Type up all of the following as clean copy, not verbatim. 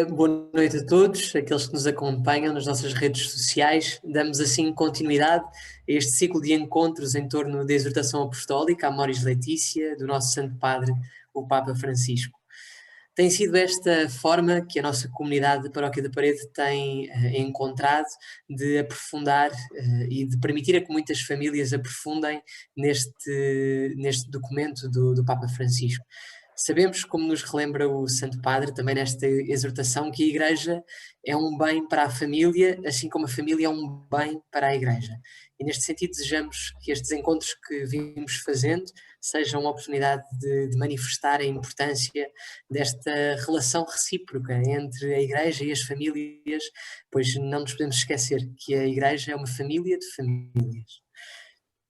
Boa noite a todos, aqueles que nos acompanham nas nossas redes sociais. Damos assim continuidade a este ciclo de encontros em torno da exortação apostólica, Amoris Laetitia, do nosso Santo Padre, o Papa Francisco. Tem sido esta forma que a nossa comunidade de Paróquia da Parede tem encontrado de aprofundar e de permitir a que muitas famílias aprofundem neste documento do Papa Francisco. Sabemos, como nos relembra o Santo Padre, também nesta exortação, que a Igreja é um bem para a família, assim como a família é um bem para a Igreja. E neste sentido desejamos que estes encontros que vimos fazendo sejam uma oportunidade de manifestar a importância desta relação recíproca entre a Igreja e as famílias, pois não nos podemos esquecer que a Igreja é uma família de famílias.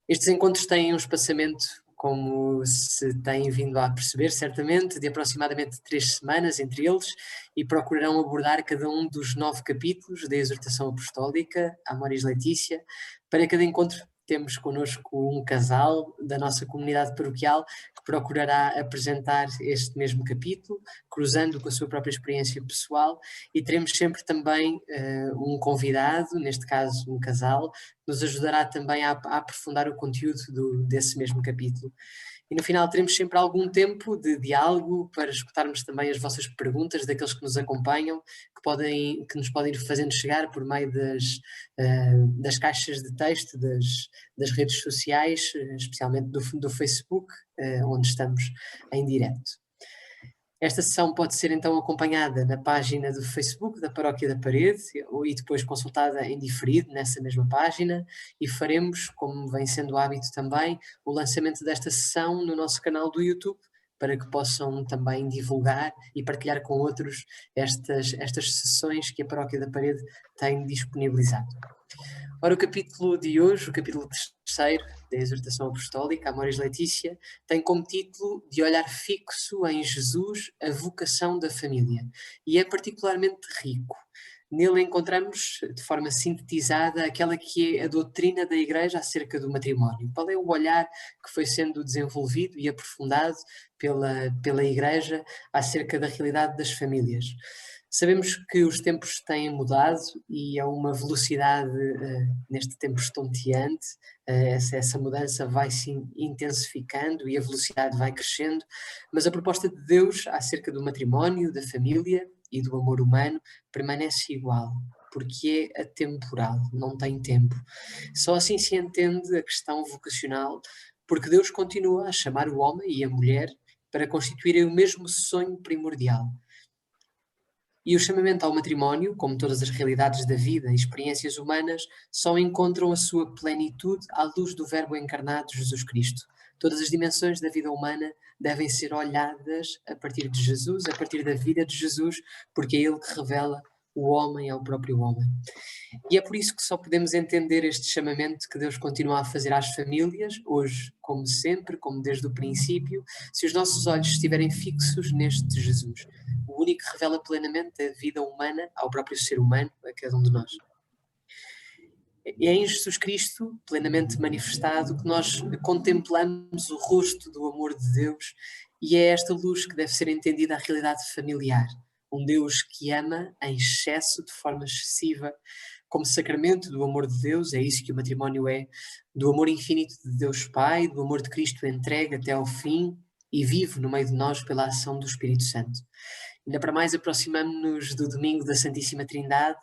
Estes encontros têm um espaçamento, como se têm vindo a perceber, certamente, de aproximadamente 3 semanas entre eles, e procurarão abordar cada um dos 9 capítulos da exortação apostólica, Amoris Laetitia. Para cada encontro temos connosco um casal da nossa comunidade paroquial que procurará apresentar este mesmo capítulo, cruzando com a sua própria experiência pessoal, e teremos sempre também um convidado, neste caso um casal, nos ajudará também a aprofundar o conteúdo desse mesmo capítulo. E no final teremos sempre algum tempo de diálogo para escutarmos também as vossas perguntas daqueles que nos acompanham, que nos podem ir fazendo chegar por meio das caixas de texto das redes sociais, especialmente do Facebook, onde estamos em direto. Esta sessão pode ser então acompanhada na página do Facebook da Paróquia da Parede e depois consultada em diferido nessa mesma página, e faremos, como vem sendo hábito também, o lançamento desta sessão no nosso canal do YouTube, para que possam também divulgar e partilhar com outros estas sessões que a Paróquia da Parede tem disponibilizado. Ora, o capítulo de hoje, o capítulo 3º da exortação apostólica, Amoris Laetitia, tem como título de olhar fixo em Jesus, a vocação da família, e é particularmente rico. Nele encontramos, de forma sintetizada, aquela que é a doutrina da Igreja acerca do matrimónio. Qual é o olhar que foi sendo desenvolvido e aprofundado pela Igreja acerca da realidade das famílias? Sabemos que os tempos têm mudado e a uma velocidade neste tempo estonteante. Essa mudança vai se intensificando e a velocidade vai crescendo, mas a proposta de Deus acerca do matrimónio, da família e do amor humano permanece igual, porque é atemporal, não tem tempo. Só assim se entende a questão vocacional, porque Deus continua a chamar o homem e a mulher para constituírem o mesmo sonho primordial. E o chamamento ao matrimónio, como todas as realidades da vida e experiências humanas, só encontram a sua plenitude à luz do Verbo encarnado, Jesus Cristo. Todas as dimensões da vida humana devem ser olhadas a partir de Jesus, a partir da vida de Jesus, porque é Ele que revela o homem ao próprio homem. E é por isso que só podemos entender este chamamento que Deus continua a fazer às famílias, hoje, como sempre, como desde o princípio, se os nossos olhos estiverem fixos neste Jesus, o único que revela plenamente a vida humana ao próprio ser humano, a cada um de nós. É em Jesus Cristo, plenamente manifestado, que nós contemplamos o rosto do amor de Deus, e é esta luz que deve ser entendida a realidade familiar. Um Deus que ama em excesso, de forma excessiva, como sacramento do amor de Deus. É isso que o matrimónio é, do amor infinito de Deus Pai, do amor de Cristo entregue até ao fim e vivo no meio de nós pela ação do Espírito Santo. Ainda para mais, aproximamos-nos do domingo da Santíssima Trindade,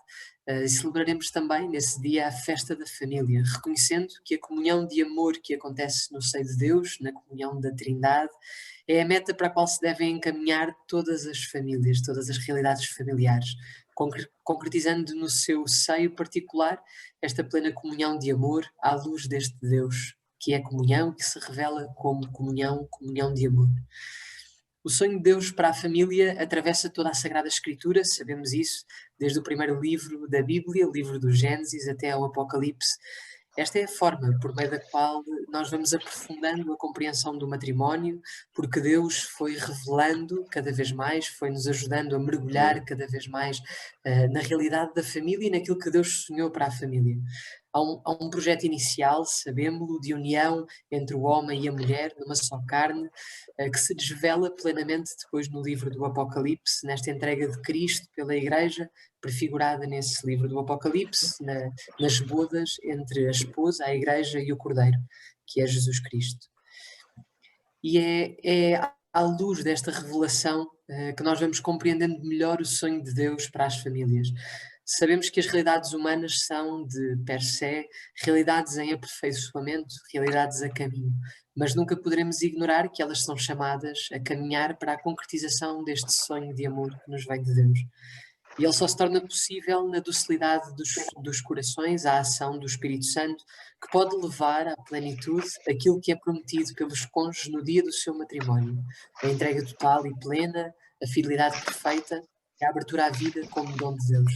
e celebraremos também nesse dia a festa da família, reconhecendo que a comunhão de amor que acontece no seio de Deus, na comunhão da Trindade, é a meta para a qual se devem encaminhar todas as famílias, todas as realidades familiares, concretizando no seu seio particular esta plena comunhão de amor à luz deste Deus, que é comunhão, que se revela como comunhão, comunhão de amor. O sonho de Deus para a família atravessa toda a Sagrada Escritura, sabemos isso, desde o primeiro livro da Bíblia, o livro do Gênesis, até ao Apocalipse. Esta é a forma por meio da qual nós vamos aprofundando a compreensão do matrimónio, porque Deus foi revelando cada vez mais, foi nos ajudando a mergulhar cada vez mais na realidade da família e naquilo que Deus sonhou para a família. Há um projeto inicial, sabemos-lo, de união entre o homem e a mulher numa só carne, que se desvela plenamente depois no livro do Apocalipse, nesta entrega de Cristo pela Igreja, prefigurada nesse livro do Apocalipse, nas bodas entre a esposa, a Igreja e o Cordeiro, que é Jesus Cristo. E é à luz desta revelação que nós vamos compreendendo melhor o sonho de Deus para as famílias. Sabemos que as realidades humanas são, de per se, realidades em aperfeiçoamento, realidades a caminho, mas nunca poderemos ignorar que elas são chamadas a caminhar para a concretização deste sonho de amor que nos vem de Deus. E ele só se torna possível na docilidade dos corações, à ação do Espírito Santo, que pode levar à plenitude aquilo que é prometido pelos cônjuges no dia do seu matrimónio: a entrega total e plena, a fidelidade perfeita e a abertura à vida como dom de Deus.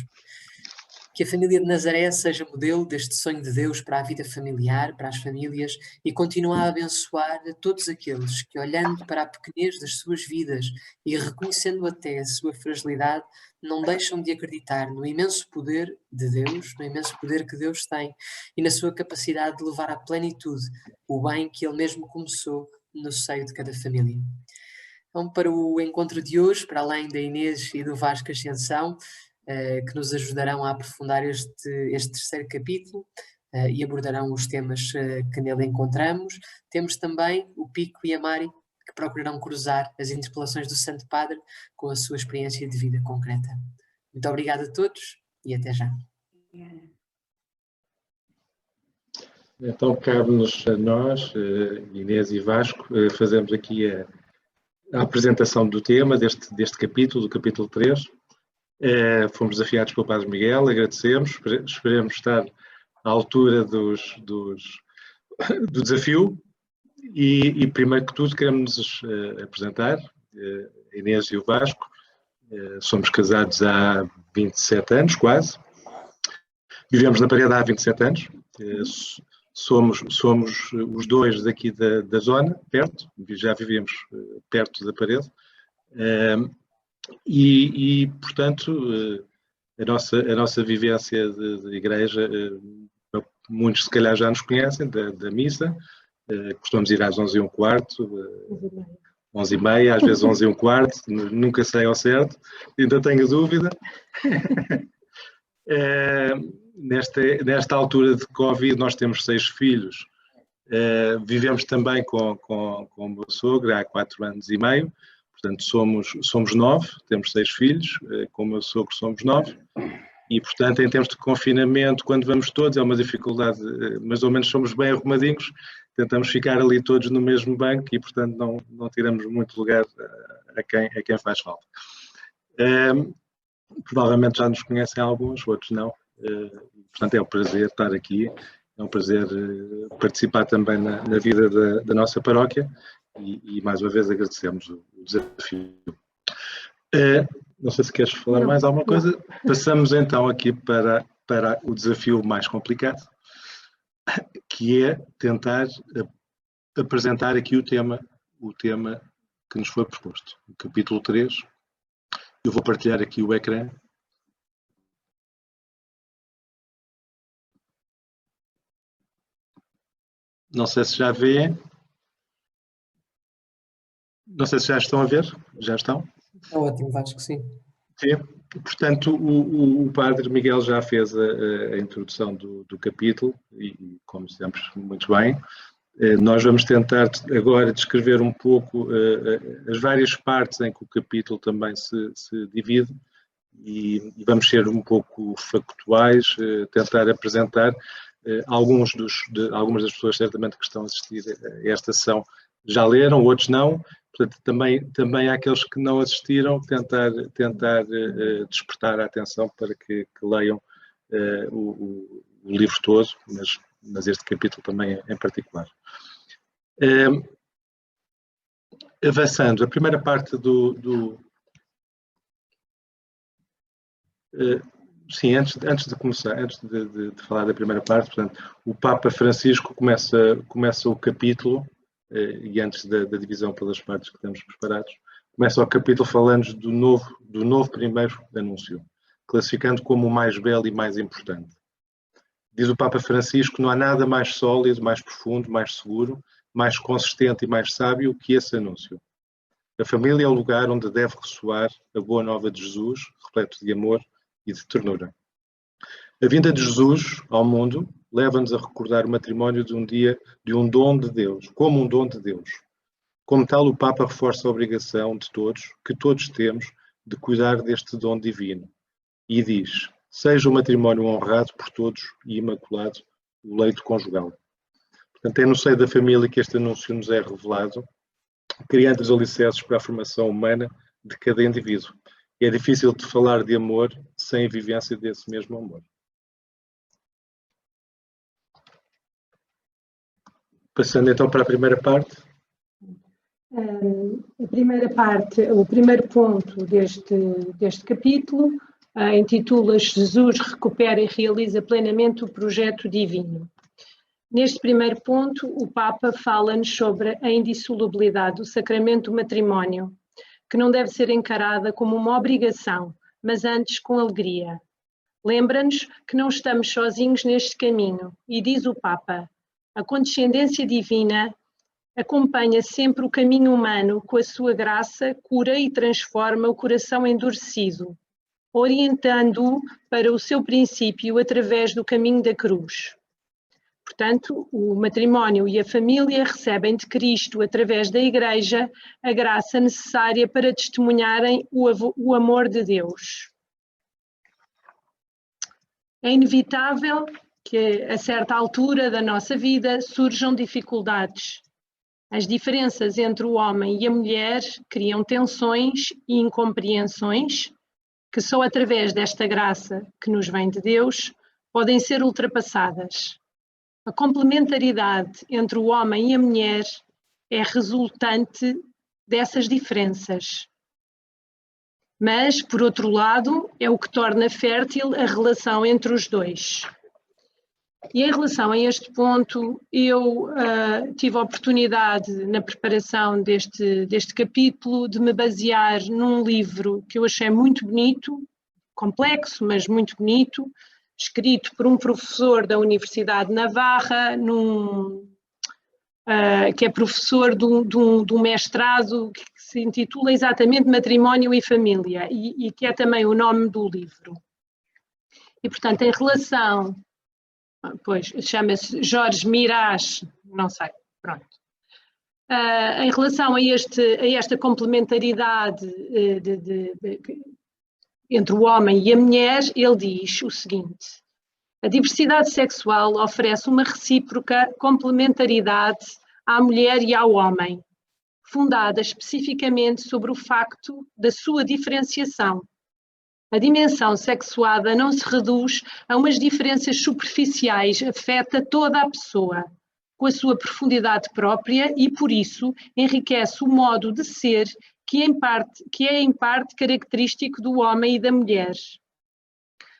Que a família de Nazaré seja modelo deste sonho de Deus para a vida familiar, para as famílias, e continue a abençoar a todos aqueles que, olhando para a pequenez das suas vidas e reconhecendo até a sua fragilidade, não deixam de acreditar no imenso poder de Deus, no imenso poder que Deus tem e na sua capacidade de levar à plenitude o bem que Ele mesmo começou no seio de cada família. Então, para o encontro de hoje, para além da Inês e do Vasco Ascensão, que nos ajudarão a aprofundar este terceiro capítulo e abordarão os temas que nele encontramos, temos também o Pico e a Mari, que procurarão cruzar as interpelações do Santo Padre com a sua experiência de vida concreta. Muito obrigado a todos e até já. Então, cabe-nos a nós, Inês e Vasco, fazermos aqui a apresentação do tema deste capítulo, do capítulo 3. Fomos desafiados pelo Padre Miguel, agradecemos, esperemos estar à altura do desafio e, primeiro que tudo, queremos nos apresentar, a Inês e o Vasco. Somos casados há 27 anos, quase. Vivemos na Parede há 27 anos. Somos os dois daqui da zona, perto, já vivemos perto da Parede. Portanto, a nossa vivência de igreja, muitos se calhar já nos conhecem da missa, costumamos ir às 11h15, 11h30, às vezes 11h15, nunca sei ao certo, ainda tenho dúvida. Nesta altura de Covid nós temos 6 filhos, vivemos também com o meu sogro há 4 anos e meio. Portanto, somos 9, temos 6 filhos, com o meu sogro somos 9, e, portanto, em termos de confinamento, quando vamos todos, é uma dificuldade, mais ou menos somos bem arrumadinhos, tentamos ficar ali todos no mesmo banco e, portanto, não tiramos muito lugar a quem faz falta. Provavelmente já nos conhecem alguns, outros não, portanto, é um prazer estar aqui, é um prazer participar também na vida da nossa paróquia. E mais uma vez agradecemos o desafio. Não sei se queres falar mais alguma coisa. Passamos então aqui para o desafio mais complicado, que é tentar apresentar aqui o tema que nos foi proposto, o capítulo 3. Eu vou partilhar aqui o ecrã. Não sei se já vêem. Não sei se já estão a ver. Já estão? É ótimo, acho que sim. Sim. Portanto, o Padre Miguel já fez a introdução do capítulo e, como sempre, muito bem. Nós vamos tentar agora descrever um pouco as várias partes em que o capítulo também se divide e vamos ser um pouco factuais, tentar apresentar algumas das pessoas certamente que estão a assistir a esta sessão já leram, outros não. Portanto, também há aqueles que não assistiram, tentar despertar a atenção para que leiam o livro todo, mas este capítulo também em particular. Avançando, a primeira parte sim, antes de começar, antes de falar da primeira parte, portanto, o Papa Francisco começa o capítulo, e antes da divisão pelas partes que temos preparados, começa o capítulo falando do novo primeiro anúncio, classificando como o mais belo e mais importante. Diz o Papa Francisco, não há nada mais sólido, mais profundo, mais seguro, mais consistente e mais sábio que esse anúncio. A família é o lugar onde deve ressoar a boa nova de Jesus, repleto de amor e de ternura. A vinda de Jesus ao mundo leva-nos a recordar o matrimónio de um dom de Deus, como um dom de Deus. Como tal, o Papa reforça a obrigação de todos, que todos temos, de cuidar deste dom divino. E diz, seja o matrimónio honrado por todos e imaculado o leito conjugal. Portanto, é no seio da família que este anúncio nos é revelado, criando os alicerces para a formação humana de cada indivíduo. E é difícil de falar de amor sem a vivência desse mesmo amor. Passando então para a primeira parte. A primeira parte, o primeiro ponto deste capítulo, intitula-se Jesus recupera e realiza plenamente o projeto divino. Neste primeiro ponto, o Papa fala-nos sobre a indissolubilidade do sacramento do matrimónio, que não deve ser encarada como uma obrigação, mas antes com alegria. Lembra-nos que não estamos sozinhos neste caminho, e diz o Papa, a condescendência divina acompanha sempre o caminho humano com a sua graça, cura e transforma o coração endurecido, orientando-o para o seu princípio através do caminho da cruz. Portanto, o matrimónio e a família recebem de Cristo, através da Igreja, a graça necessária para testemunharem o amor de Deus. É inevitável que, a certa altura da nossa vida, surjam dificuldades. As diferenças entre o homem e a mulher criam tensões e incompreensões que só através desta graça que nos vem de Deus podem ser ultrapassadas. A complementaridade entre o homem e a mulher é resultante dessas diferenças. Mas, por outro lado, é o que torna fértil a relação entre os dois. E em relação a este ponto, eu tive a oportunidade, na preparação deste capítulo, de me basear num livro que eu achei muito bonito, complexo, mas muito bonito, escrito por um professor da Universidade de Navarra, que é professor de um mestrado que se intitula exatamente Matrimónio e Família, e que é também o nome do livro. E, portanto, em relação... Pois, chama-se Jorge Mirage, não sei, pronto. Em relação a esta complementaridade entre o homem e a mulher, ele diz o seguinte: a diversidade sexual oferece uma recíproca complementaridade à mulher e ao homem, fundada especificamente sobre o facto da sua diferenciação. A dimensão sexuada não se reduz a umas diferenças superficiais, afeta toda a pessoa, com a sua profundidade própria e, por isso, enriquece o modo de ser que é em parte característico do homem e da mulher.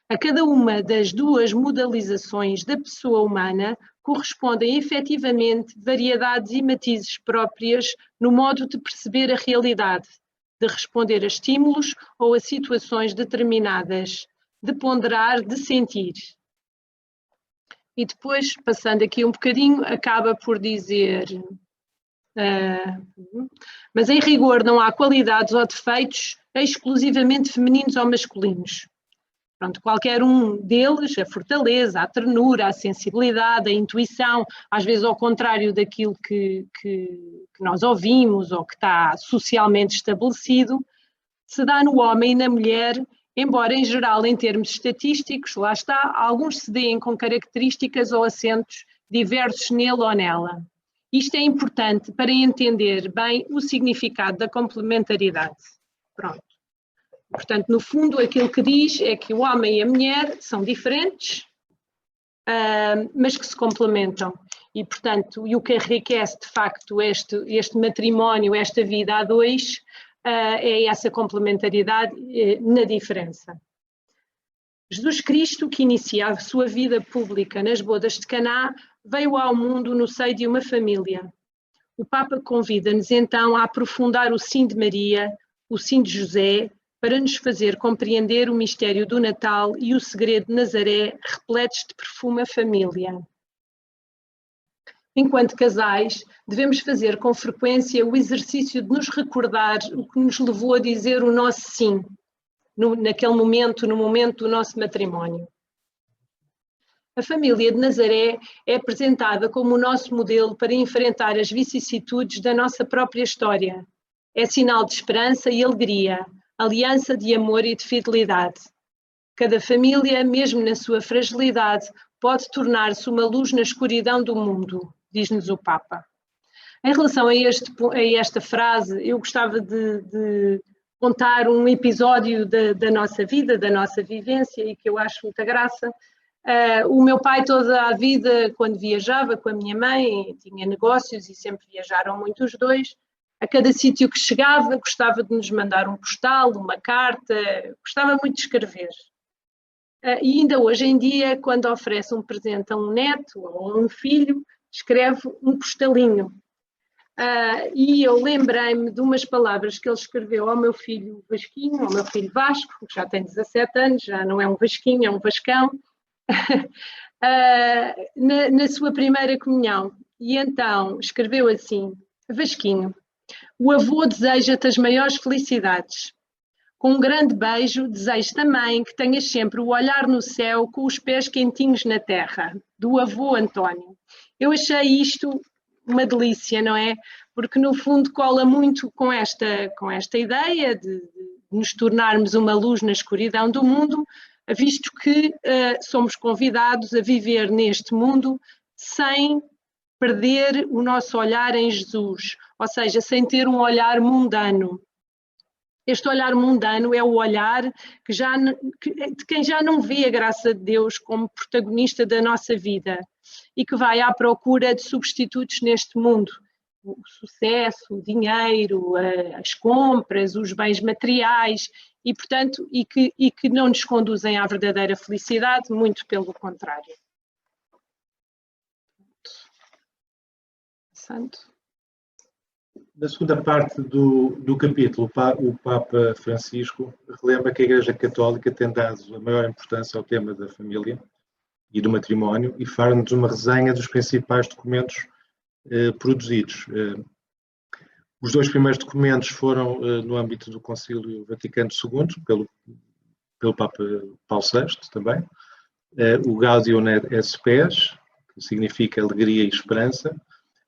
A cada uma das duas modalizações da pessoa humana correspondem efetivamente variedades e matizes próprias no modo de perceber a realidade, de responder a estímulos ou a situações determinadas, de ponderar, de sentir. E depois, passando aqui um bocadinho, acaba por dizer, mas em rigor não há qualidades ou defeitos exclusivamente femininos ou masculinos. Pronto, qualquer um deles, a fortaleza, a ternura, a sensibilidade, a intuição, às vezes ao contrário daquilo que nós ouvimos ou que está socialmente estabelecido, se dá no homem e na mulher, embora em geral em termos estatísticos, lá está, alguns se deem com características ou acentos diversos nele ou nela. Isto é importante para entender bem o significado da complementaridade. Pronto. Portanto, no fundo, aquilo que diz é que o homem e a mulher são diferentes, mas que se complementam. E, portanto, e o que enriquece, de facto, este matrimónio, esta vida a dois, é essa complementaridade na diferença. Jesus Cristo, que inicia a sua vida pública nas bodas de Caná, veio ao mundo no seio de uma família. O Papa convida-nos, então, a aprofundar o sim de Maria, o sim de José, para nos fazer compreender o mistério do Natal e o segredo de Nazaré, repletos de perfume a família. Enquanto casais, devemos fazer com frequência o exercício de nos recordar o que nos levou a dizer o nosso sim, naquele momento, no momento do nosso matrimónio. A família de Nazaré é apresentada como o nosso modelo para enfrentar as vicissitudes da nossa própria história. É sinal de esperança e alegria, aliança de amor e de fidelidade. Cada família, mesmo na sua fragilidade, pode tornar-se uma luz na escuridão do mundo, diz-nos o Papa. Em relação a esta frase, eu gostava de contar um episódio da nossa vida, da nossa vivência, e que eu acho muita graça. O meu pai toda a vida, quando viajava com a minha mãe, tinha negócios e sempre viajaram muito os dois. A cada sítio que chegava, gostava de nos mandar um postal, uma carta, gostava muito de escrever. E ainda hoje em dia, quando oferece um presente a um neto ou a um filho, escreve um postalinho. E eu lembrei-me de umas palavras que ele escreveu ao meu filho Vasquinho, ao meu filho Vasco, que já tem 17 anos, já não é um Vasquinho, é um Vascão, na sua primeira comunhão. E então escreveu assim: Vasquinho, o avô deseja-te as maiores felicidades. Com um grande beijo, desejo também que tenhas sempre o olhar no céu com os pés quentinhos na terra. Do avô António. Eu achei isto uma delícia, não é? Porque no fundo cola muito com esta ideia de nos tornarmos uma luz na escuridão do mundo, visto que somos convidados a viver neste mundo sem perder o nosso olhar em Jesus, ou seja, sem ter um olhar mundano. Este olhar mundano é o olhar de quem já não vê a graça de Deus como protagonista da nossa vida e que vai à procura de substitutos neste mundo. O sucesso, o dinheiro, as compras, os bens materiais e, portanto, e que não nos conduzem à verdadeira felicidade, muito pelo contrário. Santo. Na segunda parte do capítulo, o Papa Francisco relembra que a Igreja Católica tem dado a maior importância ao tema da família e do matrimónio e faz-nos uma resenha dos principais documentos produzidos. Os dois primeiros documentos foram no âmbito do Concílio Vaticano II, pelo Papa Paulo VI também. O Gaudium et Spes, que significa alegria e esperança,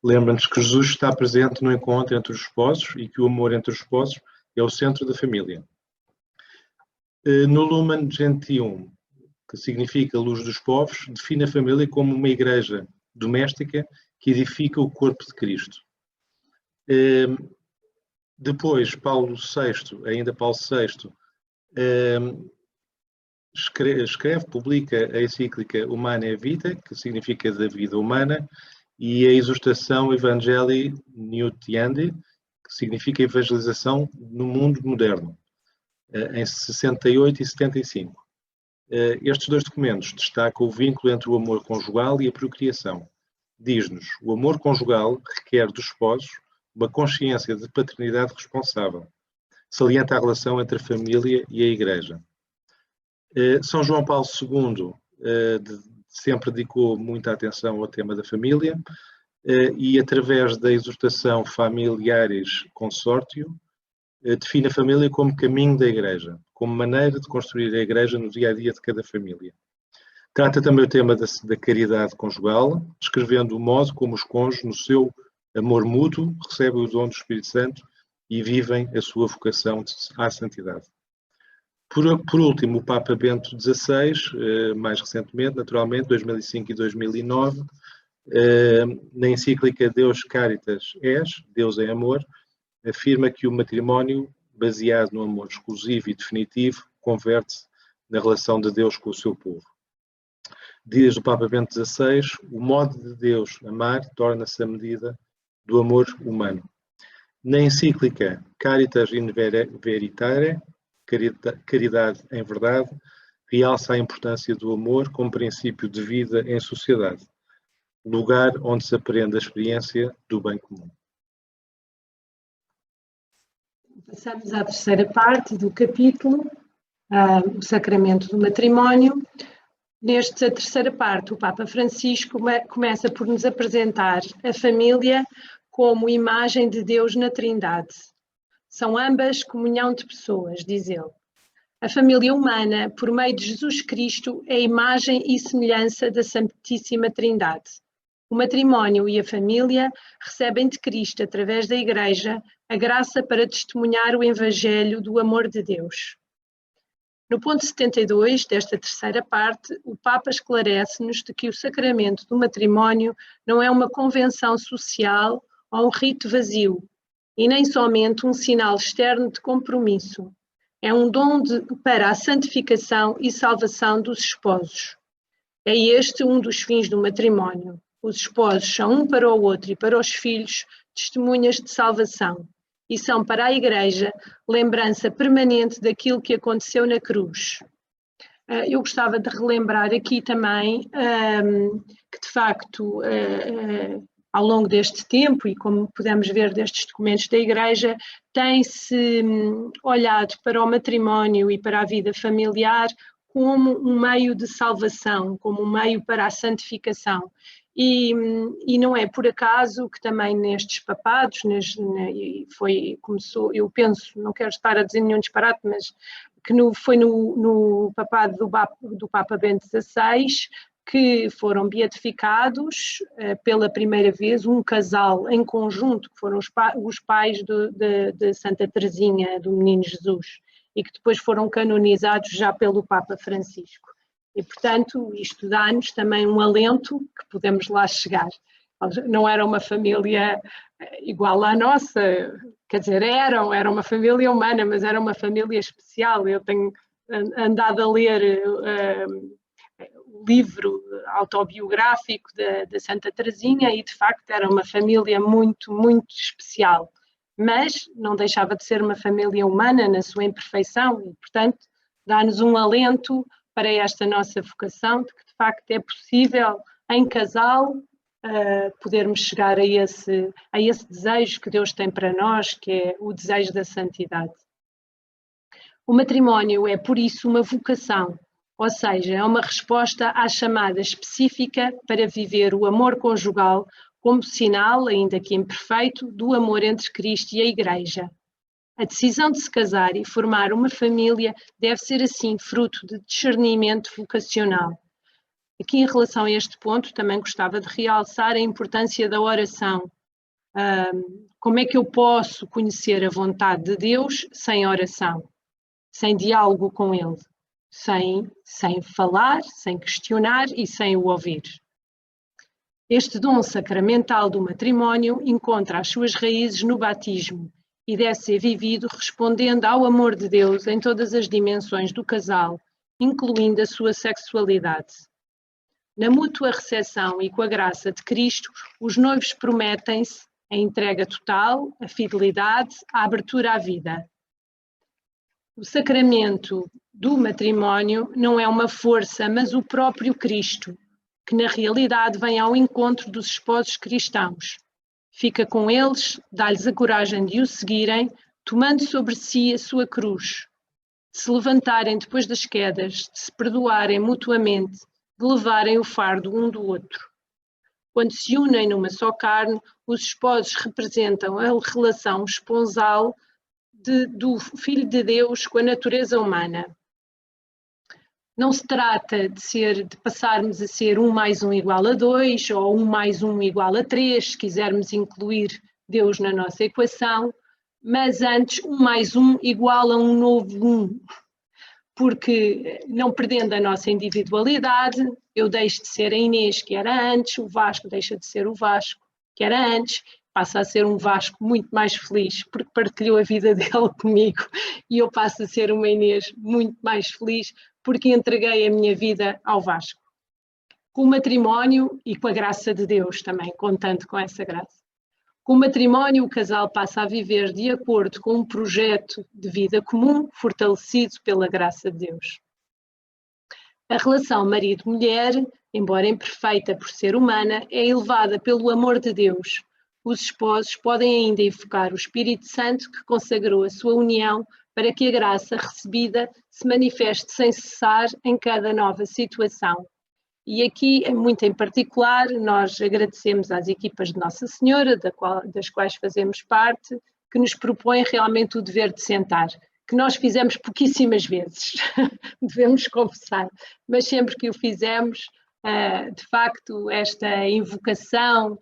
lembra-nos que Jesus está presente no encontro entre os esposos e que o amor entre os esposos é o centro da família. No Lumen Gentium, que significa luz dos povos, define a família como uma igreja doméstica que edifica o corpo de Cristo. Depois, Paulo VI, publica a encíclica Humanae Vitae, que significa da vida humana, e a exortação Evangelii Nuntiandi, que significa evangelização no mundo moderno, em 68 e 75. Estes dois documentos destacam o vínculo entre o amor conjugal e a procriação. Diz-nos, o amor conjugal requer dos esposos uma consciência de paternidade responsável. Salienta a relação entre a família e a Igreja. São João Paulo II sempre dedicou muita atenção ao tema da família e, através da exortação Familiaris Consortio, define a família como caminho da Igreja, como maneira de construir a Igreja no dia-a-dia de cada família. Trata também o tema da caridade conjugal, descrevendo o modo como os cônjuges, no seu amor mútuo, recebem o dom do Espírito Santo e vivem a sua vocação à santidade. Por último, o Papa Bento XVI, mais recentemente, naturalmente, 2005 e 2009, na encíclica Deus Caritas Es, Deus é Amor, afirma que o matrimónio, baseado no amor exclusivo e definitivo, converte-se na relação de Deus com o seu povo. Diz o Papa Bento XVI, o modo de Deus amar torna-se a medida do amor humano. Na encíclica Caritas in Veritate, Caridade em Verdade, realça a importância do amor como princípio de vida em sociedade, lugar onde se aprende a experiência do bem comum. Passamos à terceira parte do capítulo, o sacramento do matrimónio. Nesta terceira parte, o Papa Francisco começa por nos apresentar a família como imagem de Deus na Trindade. São ambas comunhão de pessoas, diz ele. A família humana, por meio de Jesus Cristo, é imagem e semelhança da Santíssima Trindade. O matrimónio e a família recebem de Cristo, através da Igreja, a graça para testemunhar o Evangelho do amor de Deus. No ponto 72 desta terceira parte, o Papa esclarece-nos de que o sacramento do matrimónio não é uma convenção social ou um rito vazio, e nem somente um sinal externo de compromisso. É um dom para a santificação e salvação dos esposos. É este um dos fins do matrimónio. Os esposos são um para o outro e para os filhos testemunhas de salvação e são para a Igreja lembrança permanente daquilo que aconteceu na cruz. Eu gostava de relembrar aqui também que, de facto, ao longo deste tempo, e como podemos ver destes documentos da Igreja, tem-se olhado para o matrimónio e para a vida familiar como um meio de salvação, como um meio para a santificação. E não é por acaso que também nestes papados, começou, eu penso, não quero estar a dizer nenhum disparate, mas que foi no papado do Papa Bento XVI que foram beatificados pela primeira vez um casal em conjunto, que foram os pais de Santa Teresinha, do Menino Jesus, e que depois foram canonizados já pelo Papa Francisco. E, portanto, isto dá-nos também um alento que podemos lá chegar. Não era uma família igual à nossa, quer dizer, era uma família humana, mas era uma família especial. Eu tenho andado a ler o livro autobiográfico da Santa Teresinha e, de facto, era uma família muito, muito especial. Mas não deixava de ser uma família humana na sua imperfeição e, portanto, dá-nos um alento para esta nossa vocação, de que de facto é possível, em casal, podermos chegar a esse desejo que Deus tem para nós, que é o desejo da santidade. O matrimónio é, por isso, uma vocação, ou seja, é uma resposta à chamada específica para viver o amor conjugal como sinal, ainda que imperfeito, do amor entre Cristo e a Igreja. A decisão de se casar e formar uma família deve ser, assim, fruto de discernimento vocacional. Aqui, em relação a este ponto, também gostava de realçar a importância da oração. Como é que eu posso conhecer a vontade de Deus sem oração? Sem diálogo com Ele? Sem falar, sem questionar e sem o ouvir. Este dom sacramental do matrimónio encontra as suas raízes no batismo, e deve ser vivido respondendo ao amor de Deus em todas as dimensões do casal, incluindo a sua sexualidade. Na mútua recepção e com a graça de Cristo, os noivos prometem-se a entrega total, a fidelidade, a abertura à vida. O sacramento do matrimónio não é uma força, mas o próprio Cristo, que na realidade vem ao encontro dos esposos cristãos. Fica com eles, dá-lhes a coragem de o seguirem, tomando sobre si a sua cruz, de se levantarem depois das quedas, de se perdoarem mutuamente, de levarem o fardo um do outro. Quando se unem numa só carne, os esposos representam a relação esponsal do Filho de Deus com a natureza humana. Não se trata de passarmos a ser 1 mais 1 igual a 2 ou 1 mais 1 igual a 3, se quisermos incluir Deus na nossa equação, mas antes 1 mais 1 igual a um novo 1, porque não perdendo a nossa individualidade, eu deixo de ser a Inês que era antes, o Vasco deixa de ser o Vasco que era antes, passa a ser um Vasco muito mais feliz, porque partilhou a vida dele comigo, e eu passo a ser uma Inês muito mais feliz, porque entreguei a minha vida ao Vasco. Com o matrimónio e com a graça de Deus também, contando com essa graça. Com o matrimónio, o casal passa a viver de acordo com um projeto de vida comum, fortalecido pela graça de Deus. A relação marido-mulher, embora imperfeita por ser humana, é elevada pelo amor de Deus, os esposos podem ainda invocar o Espírito Santo que consagrou a sua união para que a graça recebida se manifeste sem cessar em cada nova situação. E aqui, muito em particular, nós agradecemos às equipas de Nossa Senhora, das quais fazemos parte, que nos propõem realmente o dever de sentar, que nós fizemos pouquíssimas vezes, devemos confessar, mas sempre que o fizemos, de facto, esta invocação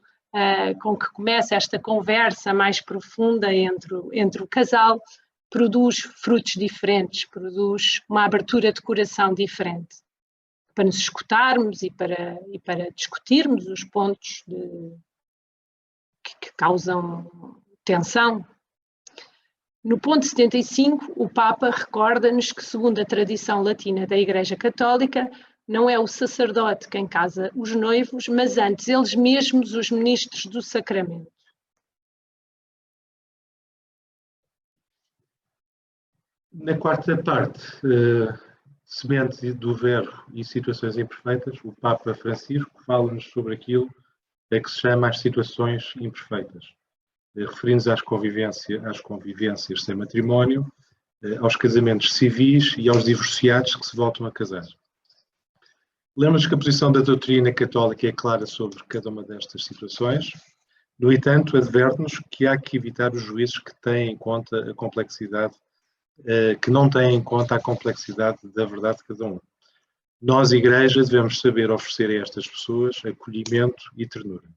com que começa esta conversa mais profunda entre o casal, produz frutos diferentes, produz uma abertura de coração diferente, para nos escutarmos e para discutirmos os pontos que causam tensão. No ponto 75, o Papa recorda-nos que, segundo a tradição latina da Igreja Católica, não é o sacerdote quem casa os noivos, mas antes eles mesmos os ministros do sacramento. Na quarta parte, semente do verbo e situações imperfeitas, o Papa Francisco fala-nos sobre aquilo que se chama as situações imperfeitas, referindo-nos às convivências sem matrimónio, aos casamentos civis e aos divorciados que se voltam a casar. Lembra-nos que a posição da doutrina católica é clara sobre cada uma destas situações. No entanto, adverte-nos que há que evitar os juízos que têm em conta a complexidade, que não têm em conta a complexidade da verdade de cada um. Nós, Igreja, devemos saber oferecer a estas pessoas acolhimento e ternura.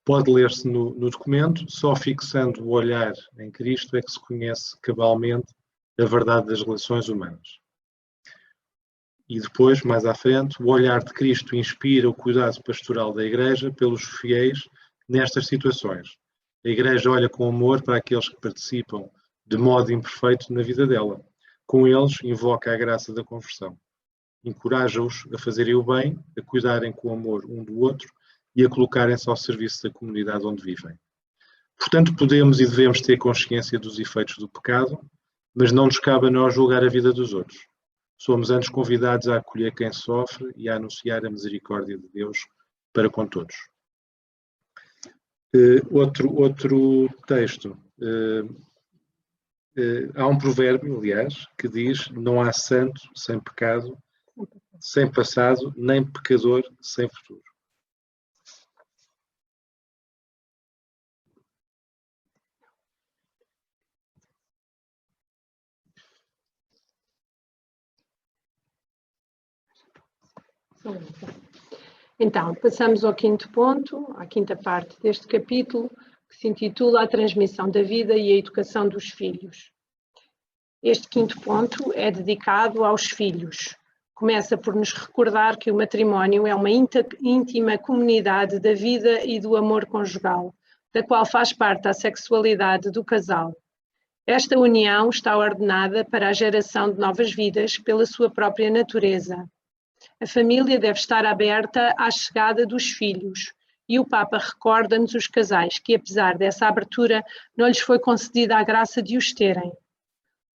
Pode ler-se no documento, só fixando o olhar em Cristo é que se conhece cabalmente a verdade das relações humanas. E depois, mais à frente, o olhar de Cristo inspira o cuidado pastoral da Igreja pelos fiéis nestas situações. A Igreja olha com amor para aqueles que participam de modo imperfeito na vida dela. Com eles, invoca a graça da conversão. Encoraja-os a fazerem o bem, a cuidarem com amor um do outro e a colocarem-se ao serviço da comunidade onde vivem. Portanto, podemos e devemos ter consciência dos efeitos do pecado, mas não nos cabe a nós julgar a vida dos outros. Somos antes convidados a acolher quem sofre e a anunciar a misericórdia de Deus para com todos. Outro texto. Há um provérbio, aliás, que diz: não há santo sem pecado, sem passado, nem pecador sem futuro. Então, passamos ao quinto ponto, à quinta parte deste capítulo, que se intitula A Transmissão da Vida e a Educação dos Filhos. Este quinto ponto é dedicado aos filhos. Começa por nos recordar que o matrimónio é uma íntima comunidade da vida e do amor conjugal, da qual faz parte a sexualidade do casal. Esta união está ordenada para a geração de novas vidas pela sua própria natureza. A família deve estar aberta à chegada dos filhos, e o Papa recorda-nos os casais que, apesar dessa abertura, não lhes foi concedida a graça de os terem,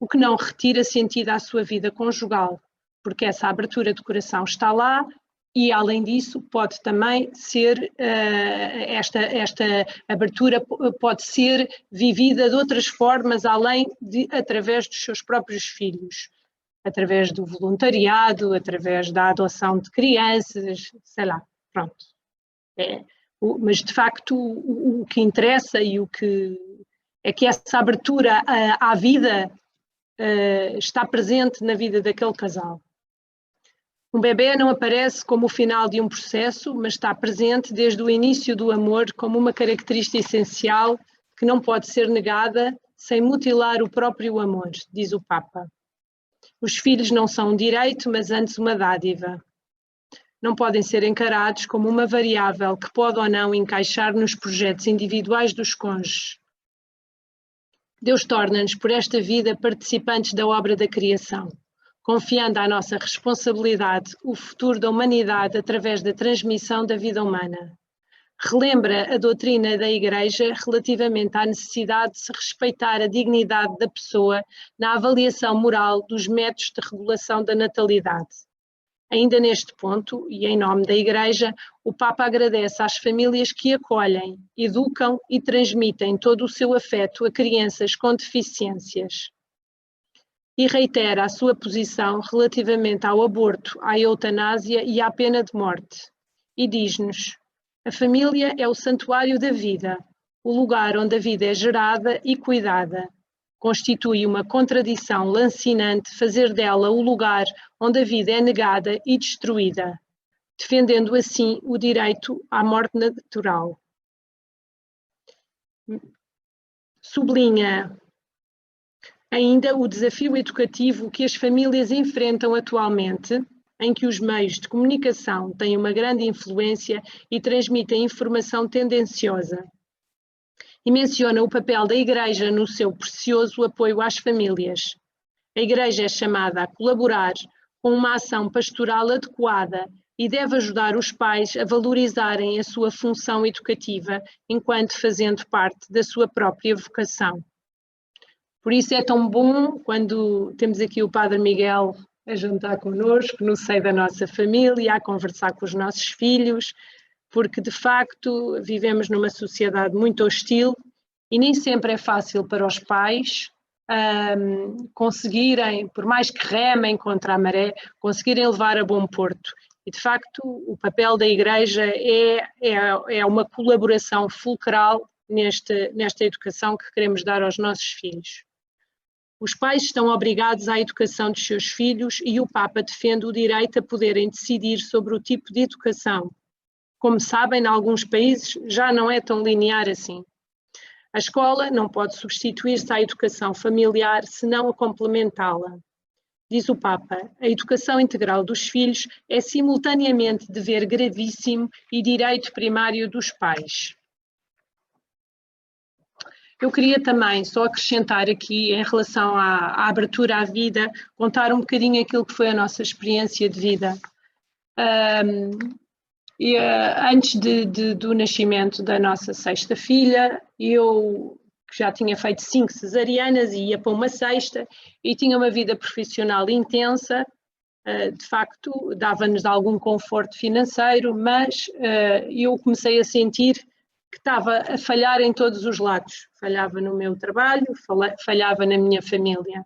o que não retira sentido à sua vida conjugal, porque essa abertura de coração está lá e, além disso, pode também ser, esta abertura pode ser vivida de outras formas, através dos seus próprios filhos. Através do voluntariado, através da adoção de crianças, sei lá, pronto. Mas, de facto, o que interessa e o que é que essa abertura à vida está presente na vida daquele casal. Um bebê não aparece como o final de um processo, mas está presente desde o início do amor como uma característica essencial que não pode ser negada sem mutilar o próprio amor, diz o Papa. Os filhos não são um direito, mas antes uma dádiva. Não podem ser encarados como uma variável que pode ou não encaixar nos projetos individuais dos cônjuges. Deus torna-nos por esta vida participantes da obra da criação, confiando à nossa responsabilidade o futuro da humanidade através da transmissão da vida humana. Relembra a doutrina da Igreja relativamente à necessidade de se respeitar a dignidade da pessoa na avaliação moral dos métodos de regulação da natalidade. Ainda neste ponto, e em nome da Igreja, o Papa agradece às famílias que acolhem, educam e transmitem todo o seu afeto a crianças com deficiências. E reitera a sua posição relativamente ao aborto, à eutanásia e à pena de morte. E diz-nos: a família é o santuário da vida, o lugar onde a vida é gerada e cuidada. Constitui uma contradição lancinante fazer dela o lugar onde a vida é negada e destruída, defendendo assim o direito à morte natural. Sublinha ainda o desafio educativo que as famílias enfrentam atualmente, em que os meios de comunicação têm uma grande influência e transmitem informação tendenciosa. E menciona o papel da Igreja no seu precioso apoio às famílias. A Igreja é chamada a colaborar com uma ação pastoral adequada e deve ajudar os pais a valorizarem a sua função educativa enquanto fazendo parte da sua própria vocação. Por isso é tão bom quando temos aqui o Padre Miguel a jantar connosco, no seio da nossa família, a conversar com os nossos filhos, porque de facto vivemos numa sociedade muito hostil e nem sempre é fácil para os pais conseguirem, por mais que remem contra a maré, conseguirem levar a bom porto. E de facto o papel da Igreja é uma colaboração fulcral nesta educação que queremos dar aos nossos filhos. Os pais estão obrigados à educação dos seus filhos e o Papa defende o direito a poderem decidir sobre o tipo de educação. Como sabem, em alguns países já não é tão linear assim. A escola não pode substituir-se à educação familiar, senão a complementá-la. Diz o Papa, a educação integral dos filhos é simultaneamente dever gravíssimo e direito primário dos pais. Eu queria também só acrescentar aqui, em relação à abertura à vida, contar um bocadinho aquilo que foi a nossa experiência de vida. Antes do nascimento da nossa sexta filha, eu já tinha feito 5 cesarianas e ia para uma sexta e tinha uma vida profissional intensa, de facto dava-nos algum conforto financeiro, mas eu comecei a sentir que estava a falhar em todos os lados. Falhava no meu trabalho, falhava na minha família,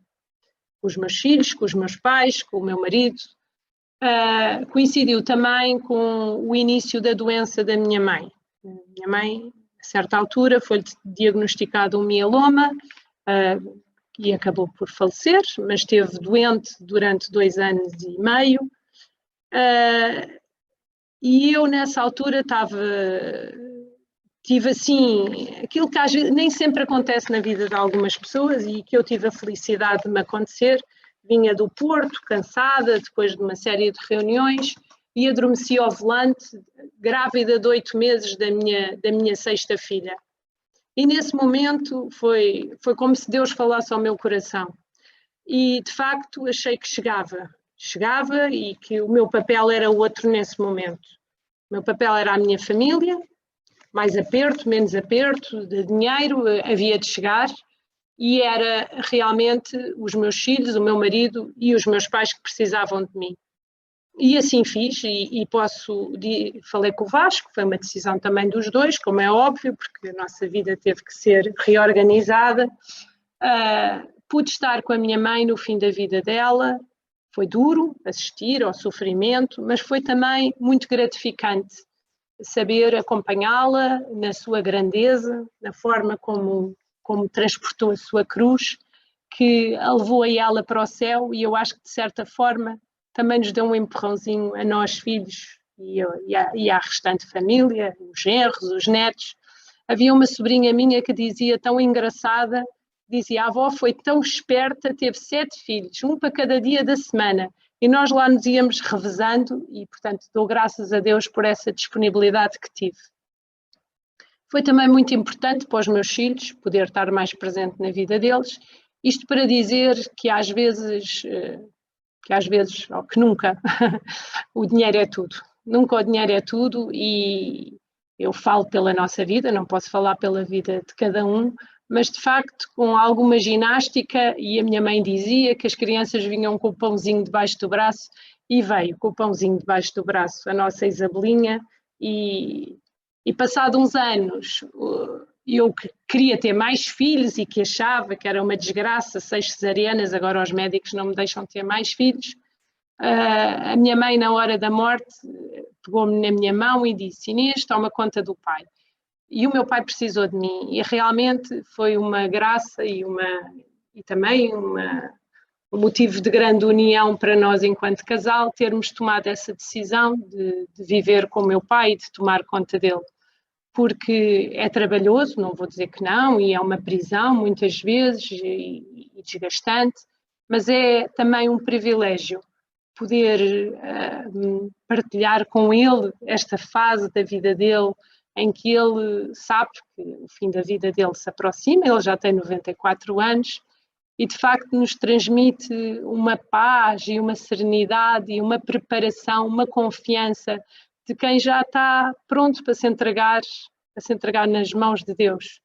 com os meus filhos, com os meus pais, com o meu marido. Coincidiu também com o início da doença da minha mãe. A minha mãe, a certa altura, foi-lhe diagnosticado um mieloma e acabou por falecer, mas esteve doente durante 2 anos e meio. E eu, nessa altura, tive assim, aquilo que às vezes nem sempre acontece na vida de algumas pessoas e que eu tive a felicidade de me acontecer. Vinha do Porto, cansada, depois de uma série de reuniões, e adormeci ao volante, grávida de 8 meses da minha sexta filha. E nesse momento foi como se Deus falasse ao meu coração. E de facto achei que chegava e que o meu papel era outro nesse momento. O meu papel era a minha família, mais aperto, menos aperto, de dinheiro havia de chegar. E era realmente os meus filhos, o meu marido e os meus pais que precisavam de mim. E assim fiz, falei com o Vasco, foi uma decisão também dos dois, como é óbvio, porque a nossa vida teve que ser reorganizada. Pude estar com a minha mãe no fim da vida dela, foi duro assistir ao sofrimento, mas foi também muito gratificante saber acompanhá-la na sua grandeza, na forma como transportou a sua cruz, que a levou a ela para o céu, e eu acho que de certa forma também nos deu um empurrãozinho a nós filhos e à restante família, os genros, os netos. Havia uma sobrinha minha que dizia, tão engraçada, dizia, a avó foi tão esperta, teve 7 filhos, um para cada dia da semana, e nós lá nos íamos revezando e, portanto, dou graças a Deus por essa disponibilidade que tive. Foi também muito importante para os meus filhos poder estar mais presente na vida deles, isto para dizer que às vezes, ou que nunca, o dinheiro é tudo. Nunca o dinheiro é tudo, e eu falo pela nossa vida, não posso falar pela vida de cada um, mas de facto com alguma ginástica, e a minha mãe dizia que as crianças vinham com o pãozinho debaixo do braço, e veio com o pãozinho debaixo do braço a nossa Isabelinha, e passado uns anos eu queria ter mais filhos e que achava que era uma desgraça, 6 cesarianas, agora os médicos não me deixam ter mais filhos. A minha mãe, na hora da morte, pegou-me na minha mão e disse: Inês, toma conta do pai. E o meu pai precisou de mim, e realmente foi uma graça e também um motivo de grande união para nós enquanto casal, termos tomado essa decisão de viver com o meu pai e de tomar conta dele. Porque é trabalhoso, não vou dizer que não, e é uma prisão muitas vezes e desgastante, mas é também um privilégio poder partilhar com ele esta fase da vida dele, em que ele sabe que o fim da vida dele se aproxima, ele já tem 94 anos, e de facto nos transmite uma paz e uma serenidade e uma preparação, uma confiança de quem já está pronto para se entregar nas mãos de Deus.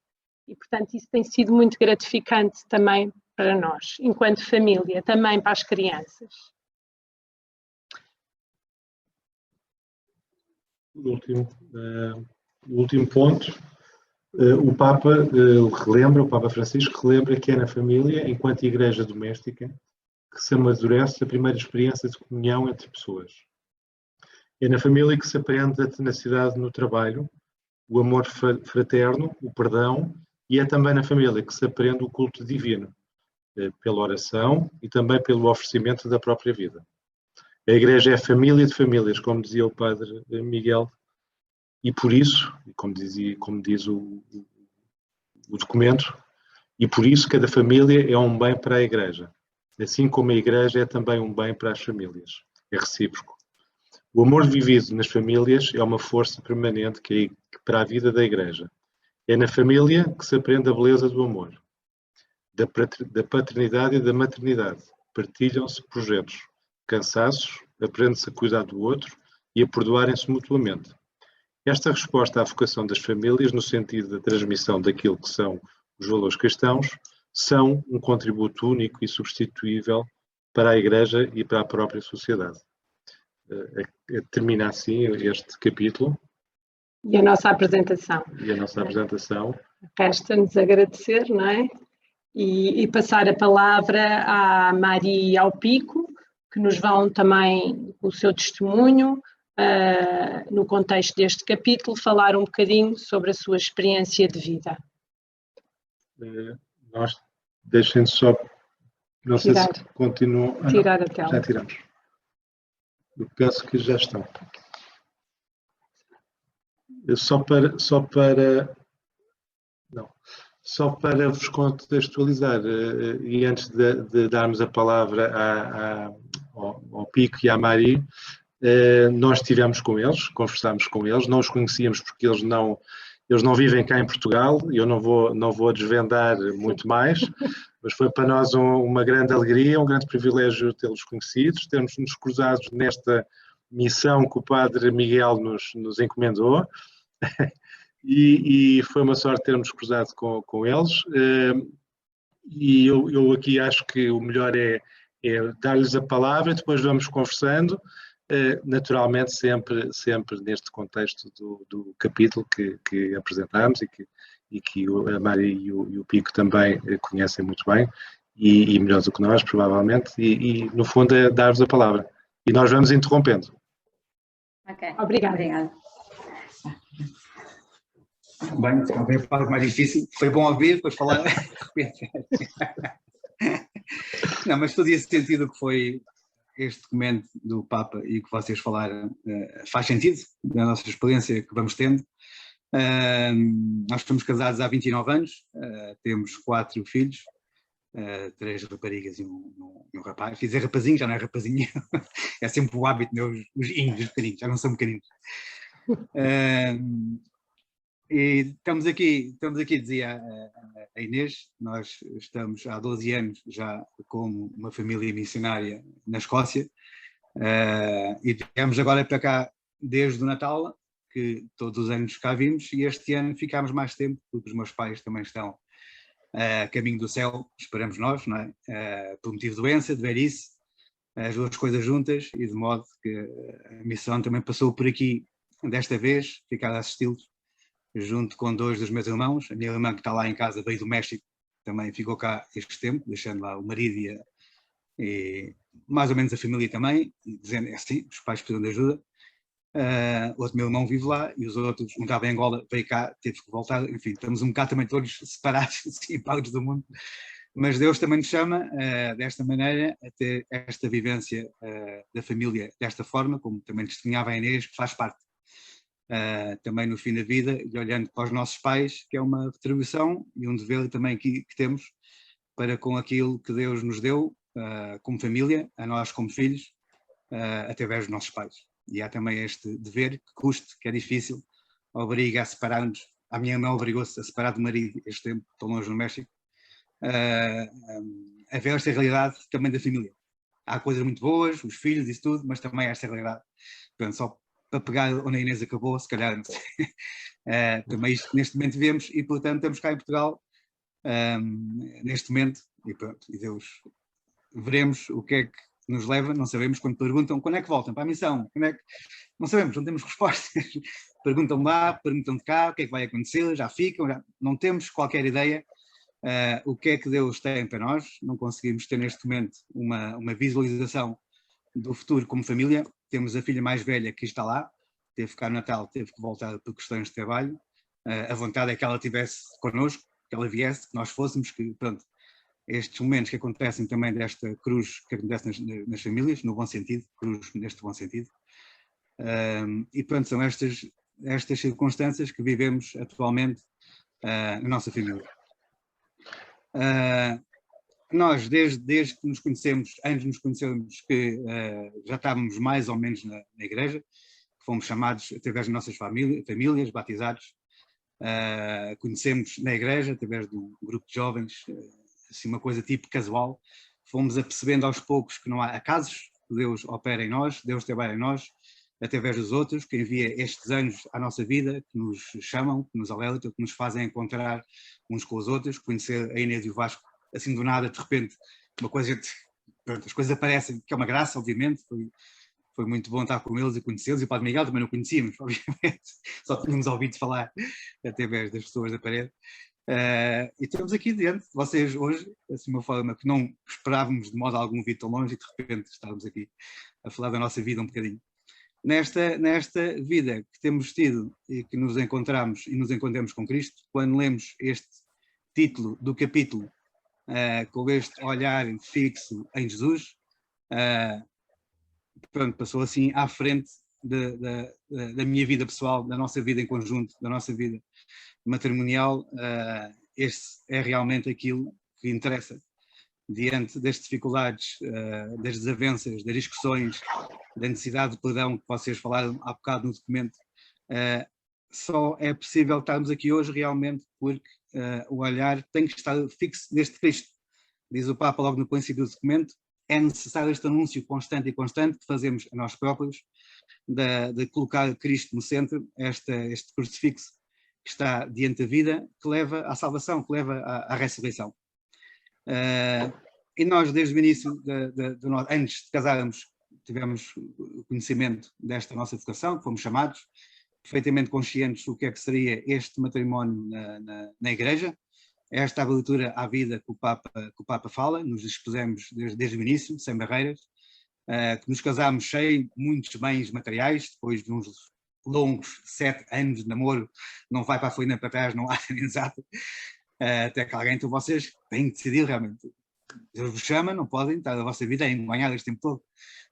E portanto isso tem sido muito gratificante também para nós, enquanto família, também para as crianças. O último ponto, o Papa o Papa Francisco relembra que é na família, enquanto igreja doméstica, que se amadurece a primeira experiência de comunhão entre pessoas. É na família que se aprende a tenacidade no trabalho, o amor fraterno, o perdão, e é também na família que se aprende o culto divino, pela oração e também pelo oferecimento da própria vida. A Igreja é família de famílias, como dizia o Padre Miguel, e por isso, como diz o documento, e por isso cada família é um bem para a Igreja, assim como a Igreja é também um bem para as famílias. É recíproco. O amor vivido nas famílias é uma força permanente para a vida da Igreja. É na família que se aprende a beleza do amor, da paternidade e da maternidade. Partilham-se projetos, cansaços, aprende-se a cuidar do outro e a perdoarem-se mutuamente. Esta resposta à vocação das famílias, no sentido da transmissão daquilo que são os valores cristãos, são um contributo único e substituível para a Igreja e para a própria sociedade. Termina assim este capítulo. E a nossa apresentação. Resta-nos agradecer, não é? E passar a palavra à Maria e ao Pico, que nos vão também, com o seu testemunho, no contexto deste capítulo, falar um bocadinho sobre a sua experiência de vida. Deixem só, não sei se continuam. Tirar a tela. Já tiramos. Eu penso que já estão. Só para vos contextualizar, e antes de darmos a palavra ao Pico e à Mari, nós estivemos com eles, conversámos com eles, não os conhecíamos porque eles não vivem cá em Portugal, e eu não vou desvendar muito mais, mas foi para nós uma grande alegria, um grande privilégio tê-los conhecidos, termos-nos cruzados nesta missão que o Padre Miguel nos encomendou, e foi uma sorte termos cruzado com eles, e eu aqui acho que o melhor é dar-lhes a palavra, depois vamos conversando, naturalmente sempre neste contexto do capítulo que apresentámos e que a Mari e o Pico também conhecem muito bem, e melhor do que nós, provavelmente, e no fundo é dar-vos a palavra. E nós vamos interrompendo. Ok, obrigada. Bem, talvez a parte mais difícil. Foi bom ouvir, depois falar. Não, mas fazia sentido que foi este documento do Papa e que vocês falaram, faz sentido, da nossa experiência que vamos tendo. Nós estamos casados há 29 anos, temos 4 filhos, 3 raparigas e um rapaz. Fiz rapazinho, já não é rapazinho, é sempre o hábito, né? Os índios pequeninos, já não são pequeninos. E estamos aqui, dizia a Inês, nós estamos há 12 anos já como uma família missionária na Escócia, e viemos agora para cá desde o Natal, que todos os anos cá vimos, e este ano ficámos mais tempo, porque os meus pais também estão a caminho do céu, esperamos nós, não é? Por motivo de doença, de velhice, as duas coisas juntas, e de modo que a missão também passou por aqui desta vez, ficar a assisti-los, junto com 2 dos meus irmãos. A minha irmã, que está lá em casa, veio do México, também ficou cá este tempo, deixando lá o marido e mais ou menos a família também, e dizendo assim, os pais precisam de ajuda. Outro meu irmão vive lá, e os outros, um estava em Angola, veio cá, teve que voltar. Enfim, estamos um bocado também todos separados, separados do mundo. Mas Deus também nos chama, desta maneira, a ter esta vivência da família desta forma, como também testemunhava a Inês, que faz parte também no fim da vida, e olhando para os nossos pais, que é uma retribuição e um dever também que temos para com aquilo que Deus nos deu, como família, a nós como filhos, através dos nossos pais. E há também este dever que custa, que é difícil, obriga a separar-nos. A minha irmã obrigou-se a separar do marido este tempo, tão longe no México, a ver esta realidade também da família. Há coisas muito boas, os filhos, isso tudo, mas também há esta realidade. Portanto, só para pegar onde a Inês acabou, se calhar, não sei. Também isto neste momento vemos, e portanto estamos cá em Portugal, neste momento, e pronto, e Deus, veremos o que é que nos leva, não sabemos. Quando perguntam quando é que voltam para a missão, quando é que... não sabemos, não temos respostas. Perguntam lá, perguntam de cá, o que é que vai acontecer, já ficam, não temos qualquer ideia. O que é que Deus tem para nós, não conseguimos ter neste momento uma visualização do futuro como família. Temos a filha mais velha que está lá, teve que ficar no Natal, teve que voltar por questões de trabalho. A vontade é que ela estivesse connosco, que ela viesse, que nós fôssemos, que pronto, estes momentos que acontecem também desta cruz que acontece nas famílias, no bom sentido, cruz neste bom sentido. E pronto, são estas circunstâncias que vivemos atualmente na nossa família. Nós, desde que nos conhecemos, antes de nos conhecermos, que já estávamos mais ou menos na igreja, fomos chamados através das nossas famílias, batizados, conhecemos na igreja, através de um grupo de jovens, assim uma coisa tipo casual, fomos apercebendo aos poucos que não há acasos, que Deus opera em nós, Deus trabalha em nós, através dos outros, que envia estes anjos à nossa vida, que nos chamam, que nos alertam, que nos fazem encontrar uns com os outros, conhecer a Inês e o Vasco, assim do nada, de repente, uma coisa, pronto, as coisas aparecem, que é uma graça, obviamente, foi muito bom estar com eles e conhecê-los, e o Padre Miguel também não conhecíamos, obviamente, só tínhamos ouvido falar através das pessoas da parede. E estamos aqui diante de vocês hoje, assim, de uma forma que não esperávamos de modo algum vir tão longe, e de repente estávamos aqui a falar da nossa vida um bocadinho. Nesta vida que temos tido e que nos encontramos e nos encontramos com Cristo, quando lemos este título do capítulo, com este olhar fixo em Jesus, pronto, passou assim à frente da minha vida pessoal, da nossa vida em conjunto, da nossa vida matrimonial. Este é realmente aquilo que interessa. Diante das dificuldades, das desavenças, das discussões, da necessidade de perdão que vocês falaram há bocado no documento, só é possível estarmos aqui hoje realmente porque o olhar tem que estar fixo neste Cristo. Diz o Papa logo no princípio do documento, é necessário este anúncio constante e constante que fazemos a nós próprios, de colocar Cristo no centro, este crucifixo que está diante da vida, que leva à salvação, que leva à ressurreição. E nós, desde o início, antes de casarmos, tivemos conhecimento desta nossa vocação, que fomos chamados, perfeitamente conscientes do que é que seria este matrimónio na Igreja, esta abertura à vida que o Papa fala, nos dispusemos desde o início, sem barreiras, que nos casámos sem muitos bens materiais, depois de uns longos 7 anos de namoro, não vai para a frente nem para trás, não há exato, até que alguém de vocês tem que decidir realmente. Deus vos chama, não podem estar a vossa vida a enganhar este tempo todo.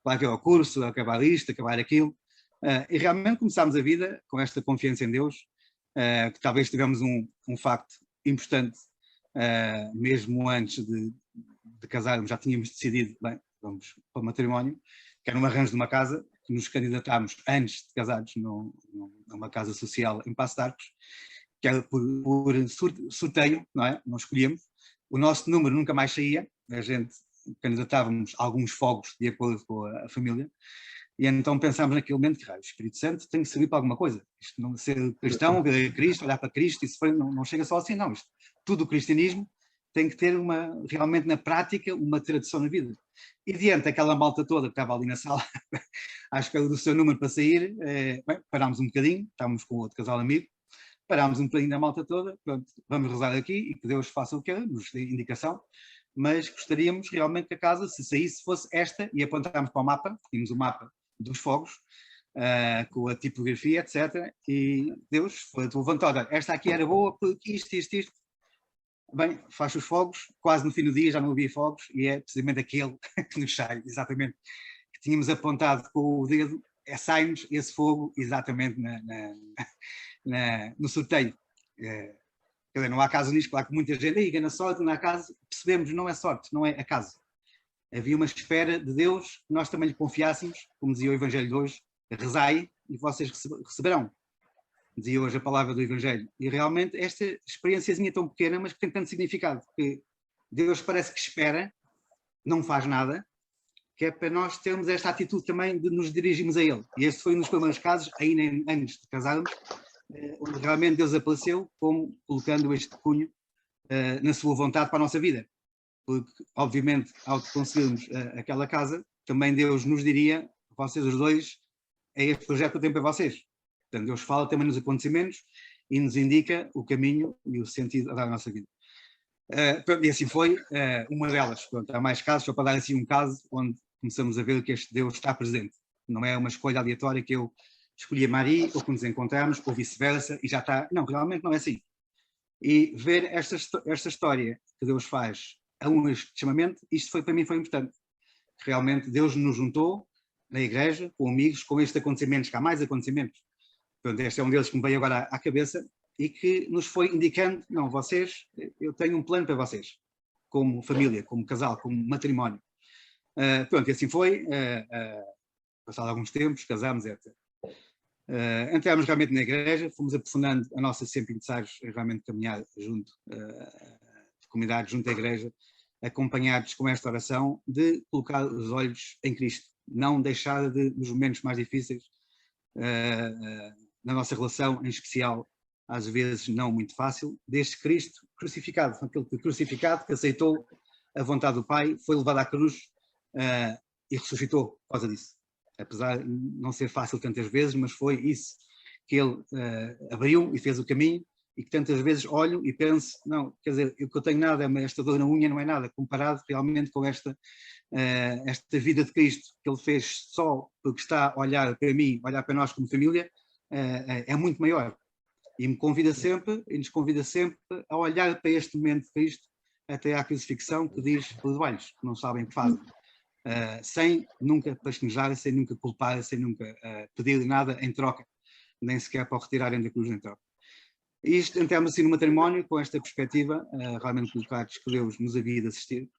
Vai acabar o curso, acabar isto, acabar aquilo. E realmente começámos a vida com esta confiança em Deus, que talvez tivemos um facto importante, mesmo antes de casarmos, já tínhamos decidido, bem, vamos para o matrimónio, que era um arranjo de uma casa, que nos candidatámos antes de casados numa casa social em Paços de Arcos, que era por sorteio, não é? Não escolhíamos. O nosso número nunca mais saía, a gente candidatávamos alguns fogos de acordo com a família, e então pensámos naquele momento que o Espírito Santo tem que servir para alguma coisa. Isto não ser cristão, ver Cristo, olhar para Cristo, isso não chega só assim, não. Tudo o cristianismo tem que ter realmente na prática uma tradução na vida. E diante daquela malta toda que estava ali na sala, à espera do seu número para sair, bem, parámos um bocadinho, estávamos com outro casal amigo, parámos um bocadinho da malta toda, pronto, vamos rezar aqui e que Deus faça o que é, nos dê indicação, mas gostaríamos realmente que a casa, se saísse, fosse esta, e apontámos para o mapa, tínhamos o mapa dos fogos, com a tipografia, etc. E Deus, foi a tua vontade, esta aqui era boa, porque isto. Bem, faz os fogos, quase no fim do dia já não havia fogos, e é precisamente aquele que nos sai, exatamente, que tínhamos apontado com o dedo, sai-nos esse fogo exatamente no sorteio. Quer dizer, não há caso nisto, claro que muita gente, aí ganha sorte, não há caso, percebemos, não é sorte, não é acaso. Havia uma esfera de Deus que nós também lhe confiássemos, como dizia o Evangelho de hoje, rezai e vocês receberão. Dizia hoje a palavra do Evangelho. E realmente esta experiênciazinha tão pequena, mas que tem tanto significado, porque Deus parece que espera, não faz nada, que é para nós termos esta atitude também de nos dirigirmos a Ele. E este foi um dos primeiros casos, ainda antes de casarmos, onde realmente Deus apareceu, como colocando este cunho na sua vontade para a nossa vida. Porque, obviamente, ao conseguirmos aquela casa, também Deus nos diria, vocês os dois, é este projeto que eu tenho para vocês. Portanto, Deus fala também nos acontecimentos e nos indica o caminho e o sentido a dar à nossa vida. E assim foi uma delas. Pronto, há mais casos, só para dar assim um caso onde começamos a ver que este Deus está presente. Não é uma escolha aleatória que eu escolhi a Maria ou que nos encontramos ou vice-versa e já está. Não, realmente não é assim. E ver esta história que Deus faz a este chamamento, isto foi para mim foi importante. Realmente Deus nos juntou na igreja, com amigos, com estes acontecimentos, que há mais acontecimentos. Portanto, este é um deles que me veio agora à cabeça e que nos foi indicando, não, vocês, eu tenho um plano para vocês, como família, como casal, como matrimónio. Pronto, e assim foi, passado alguns tempos, casámos, etc. Entramos realmente na igreja, fomos aprofundando a nossa sempre necessários realmente caminhar junto, de comunidade, junto à igreja, acompanhados com esta oração de colocar os olhos em Cristo, não deixar nos momentos mais difíceis, na nossa relação, em especial, às vezes não muito fácil, deste Cristo crucificado, aquele que crucificado, que aceitou a vontade do Pai, foi levado à cruz e ressuscitou por causa disso. Apesar de não ser fácil tantas vezes, mas foi isso que ele abriu e fez o caminho, e que tantas vezes olho e penso, não, quer dizer, o que eu tenho nada, esta dor na unha não é nada, comparado realmente com esta vida de Cristo, que ele fez só porque está a olhar para mim, olhar para nós como família, é muito maior. E me convida sempre, e nos convida sempre a olhar para este momento de Cristo, até à crucifixão, que diz pelos olhos, que não sabem o que fazem. Sem nunca pasquejar, sem nunca culpar, sem nunca pedir nada em troca, nem sequer para o retirarem da cruz em troca. E isto entramos assim no matrimónio, com esta perspectiva, realmente colocados que Deus nos havia de assistir.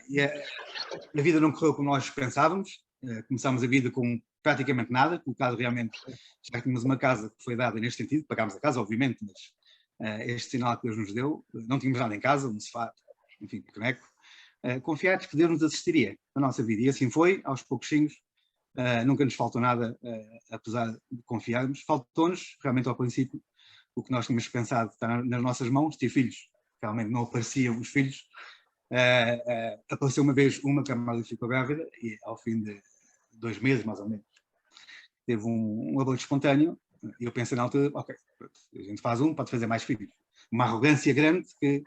E a vida não correu como nós pensávamos, começámos a vida com praticamente nada, colocado realmente, já tínhamos uma casa que foi dada neste sentido, pagámos a casa, obviamente, mas este sinal que Deus nos deu, não tínhamos nada em casa, um sofá, enfim, caneco, confiados que Deus nos assistiria na nossa vida. E assim foi, aos pouquinhos, nunca nos faltou nada, apesar de confiarmos. Faltou-nos, realmente ao princípio, o que nós tínhamos pensado está nas nossas mãos, ter filhos. Realmente não apareciam os filhos. Apareceu uma vez uma que a Amália ficou grávida e ao fim de 2 meses, mais ou menos, teve um aborto espontâneo e eu pensei na altura, ok, a gente faz pode fazer mais filhos. Uma arrogância grande que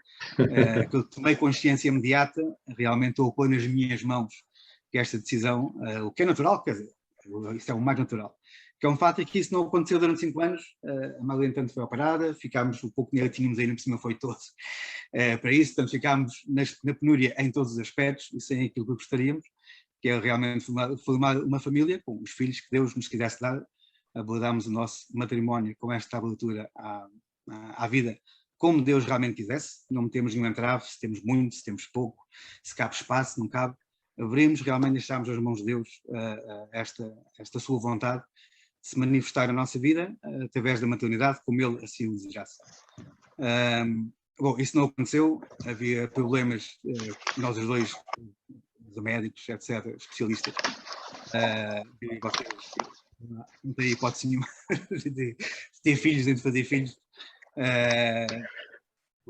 eu tomei consciência imediata, realmente estou a pôr nas minhas mãos que esta decisão, o que é natural, quer dizer, isso é o mais natural. Que é um fato é que isso não aconteceu durante 5 anos, a Maria, entanto, foi operada, ficámos, o pouco dinheiro que tínhamos ainda por cima foi todo para isso, portanto ficámos na penúria em todos os aspectos e sem aquilo que gostaríamos, que é realmente formar uma família com os filhos que Deus nos quisesse dar. Abordámos o nosso matrimónio com esta abertura à vida, como Deus realmente quisesse, não metemos nenhum entrave, se temos muito, se temos pouco, se cabe espaço, não cabe, abrimos, realmente deixámos às mãos de Deus esta sua vontade de se manifestar na nossa vida através da maternidade, como Ele assim o desejasse. Bom, isso não aconteceu, havia problemas, nós os dois, os médicos, etc., especialistas, não tem hipótese nenhuma de ter filhos, nem de fazer filhos,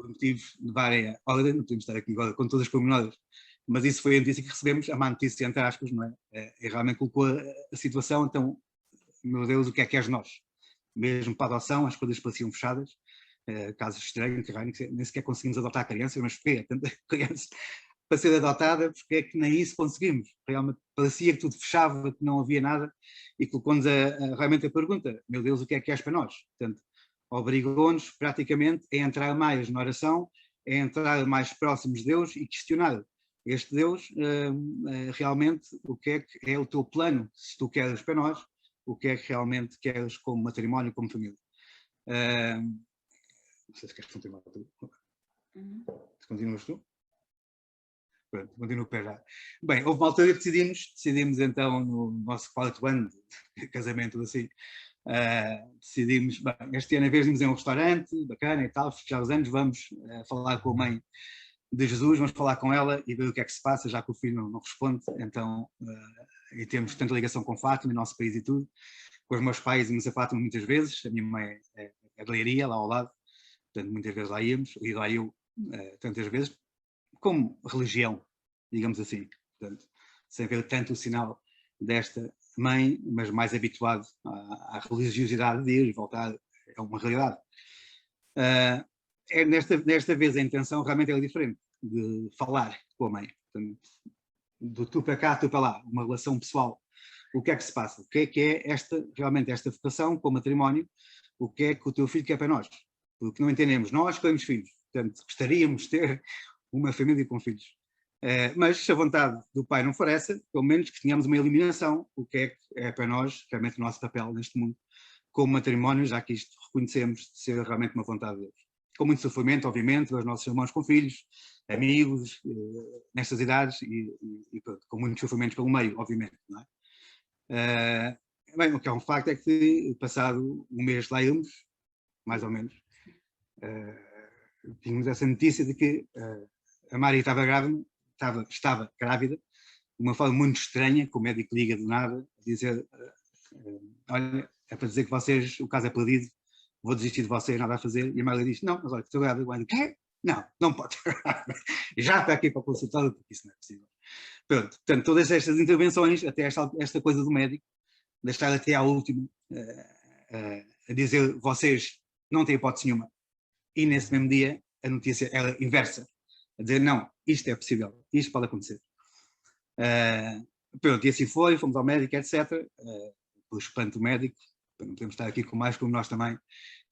por motivos de várias ordem, não podemos estar aqui agora com todas as pormenores, mas isso foi a notícia que recebemos, a má notícia, entre aspas, não é? E realmente colocou a situação, então, meu Deus, o que é de nós? Mesmo para a adoção, as coisas pareciam fechadas, casos estranhos, que nem sequer conseguimos adotar crianças, mas porquê? Tanta criança para ser adotada, porque é que nem isso conseguimos? Realmente parecia que tudo fechava, que não havia nada, e colocou-nos realmente a pergunta, meu Deus, o que é que és para nós? Portanto, obrigou-nos praticamente a entrar mais na oração, a entrar mais próximos de Deus e questionar este Deus, realmente, o que é o teu plano, se tu queres para nós, o que é que realmente queres como matrimónio, como família. Não sei se queres continuar tu. Continuas tu? Pronto, continuo para já. Bem, houve uma altura que decidimos então no nosso 4º ano de casamento, assim, decidimos, bem, este ano, em vez de irmos em um restaurante bacana e tal, fechar os anos, vamos falar com a mãe de Jesus, vamos falar com ela e ver o que é que se passa, já que o filho não responde, então, e temos tanta ligação com Fátima, nosso país e tudo, com os meus pais íamos a Fátima muitas vezes, a minha mãe é de Leiria, lá ao lado, portanto muitas vezes lá íamos, e lá eu tantas vezes, como religião, digamos assim, portanto, sem ver tanto o sinal desta mãe, mas mais habituado à religiosidade de Deus e voltar a uma realidade. Nesta vez a intenção realmente era diferente, de falar com a mãe, portanto, do tu para cá, tu para lá, uma relação pessoal. O que é que se passa? O que é realmente esta vocação com o matrimónio? O que é que o teu filho quer para nós? Porque não entendemos, nós queremos filhos, portanto, gostaríamos de ter uma família com filhos. Mas se a vontade do pai não for essa, pelo menos que tenhamos uma eliminação, o que é para nós realmente o nosso papel neste mundo, como matrimónio, já que isto reconhecemos de ser realmente uma vontade de Deus. Com muito sofrimento, obviamente, os nossos irmãos com filhos, amigos, nestas idades, e com muitos sofrimentos pelo meio, obviamente. Não é? Bem, o que é um facto é que, passado um mês lá íamos, mais ou menos, tínhamos essa notícia de que a Mari estava grávida, de uma forma muito estranha, que o médico liga do nada, a dizer, olha, é para dizer que vocês, o caso é perdido, vou desistir de vocês, nada a fazer, e a Mari diz, não, mas olha, estou grávida. O quê? Não pode estar grávida. Já está aqui para o consultório, porque isso não é possível. Pronto, portanto, todas estas intervenções, até esta coisa do médico, deixar até à última, a dizer, vocês não têm hipótese nenhuma. E nesse mesmo dia, a notícia era inversa, a dizer, não, isto é possível, isto pode acontecer. Pronto, e assim foi, fomos ao médico, etc. Por espanto do médico, não podemos estar aqui com mais como nós também.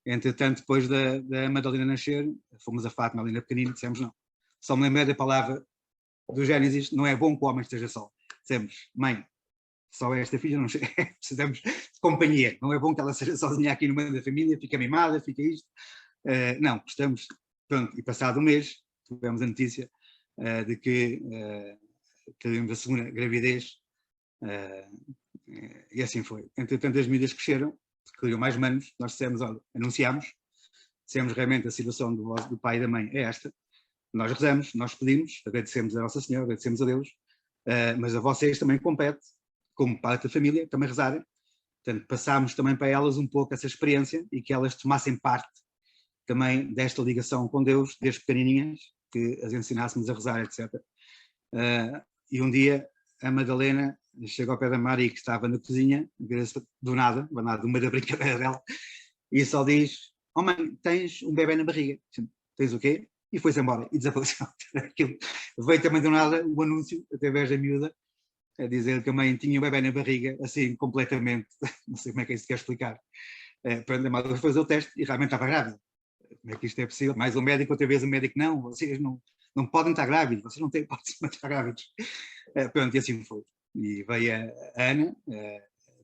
Entretanto, depois da Madalena nascer, fomos a Fátima ali na pequenina e dissemos não. Só me lembrei da palavra do Gênesis, não é bom que o homem esteja só. Dissemos, mãe, só esta filha não chega, precisamos de companhia, não é bom que ela seja sozinha aqui no meio da família, fica mimada, fica isto. Não, estamos, pronto, e passado um mês, tivemos a notícia de que teríamos a segunda gravidez, e assim foi. Entretanto, as medidas cresceram, queriam mais manos, nós dissemos, olha, anunciámos, dissemos realmente a situação do pai e da mãe é esta, nós rezamos, nós pedimos, agradecemos a Nossa Senhora, agradecemos a Deus, mas a vocês também compete, como parte da família, também rezarem. Portanto, passámos também para elas um pouco essa experiência e que elas tomassem parte também desta ligação com Deus, desde pequenininhas, que as ensinássemos a rezar, etc. E um dia a Madalena chega ao pé da Mari, que estava na cozinha, do nada, do meio da brincadeira dela, e só diz, oh mãe, tens um bebê na barriga. Tens o quê? E foi-se embora, e desapareceu. Veio também do nada o anúncio, através da miúda, a dizer que a mãe tinha um bebê na barriga, assim, completamente, não sei como é que isso quer explicar. Pronto, a Madalena foi fazer o teste e realmente estava grávida. Como é que isto é possível? Mais um médico, outra vez o médico, não, vocês não podem estar grávidos, vocês não têm hipótese de estar grávidos. Pronto, e assim foi. E veio a Ana,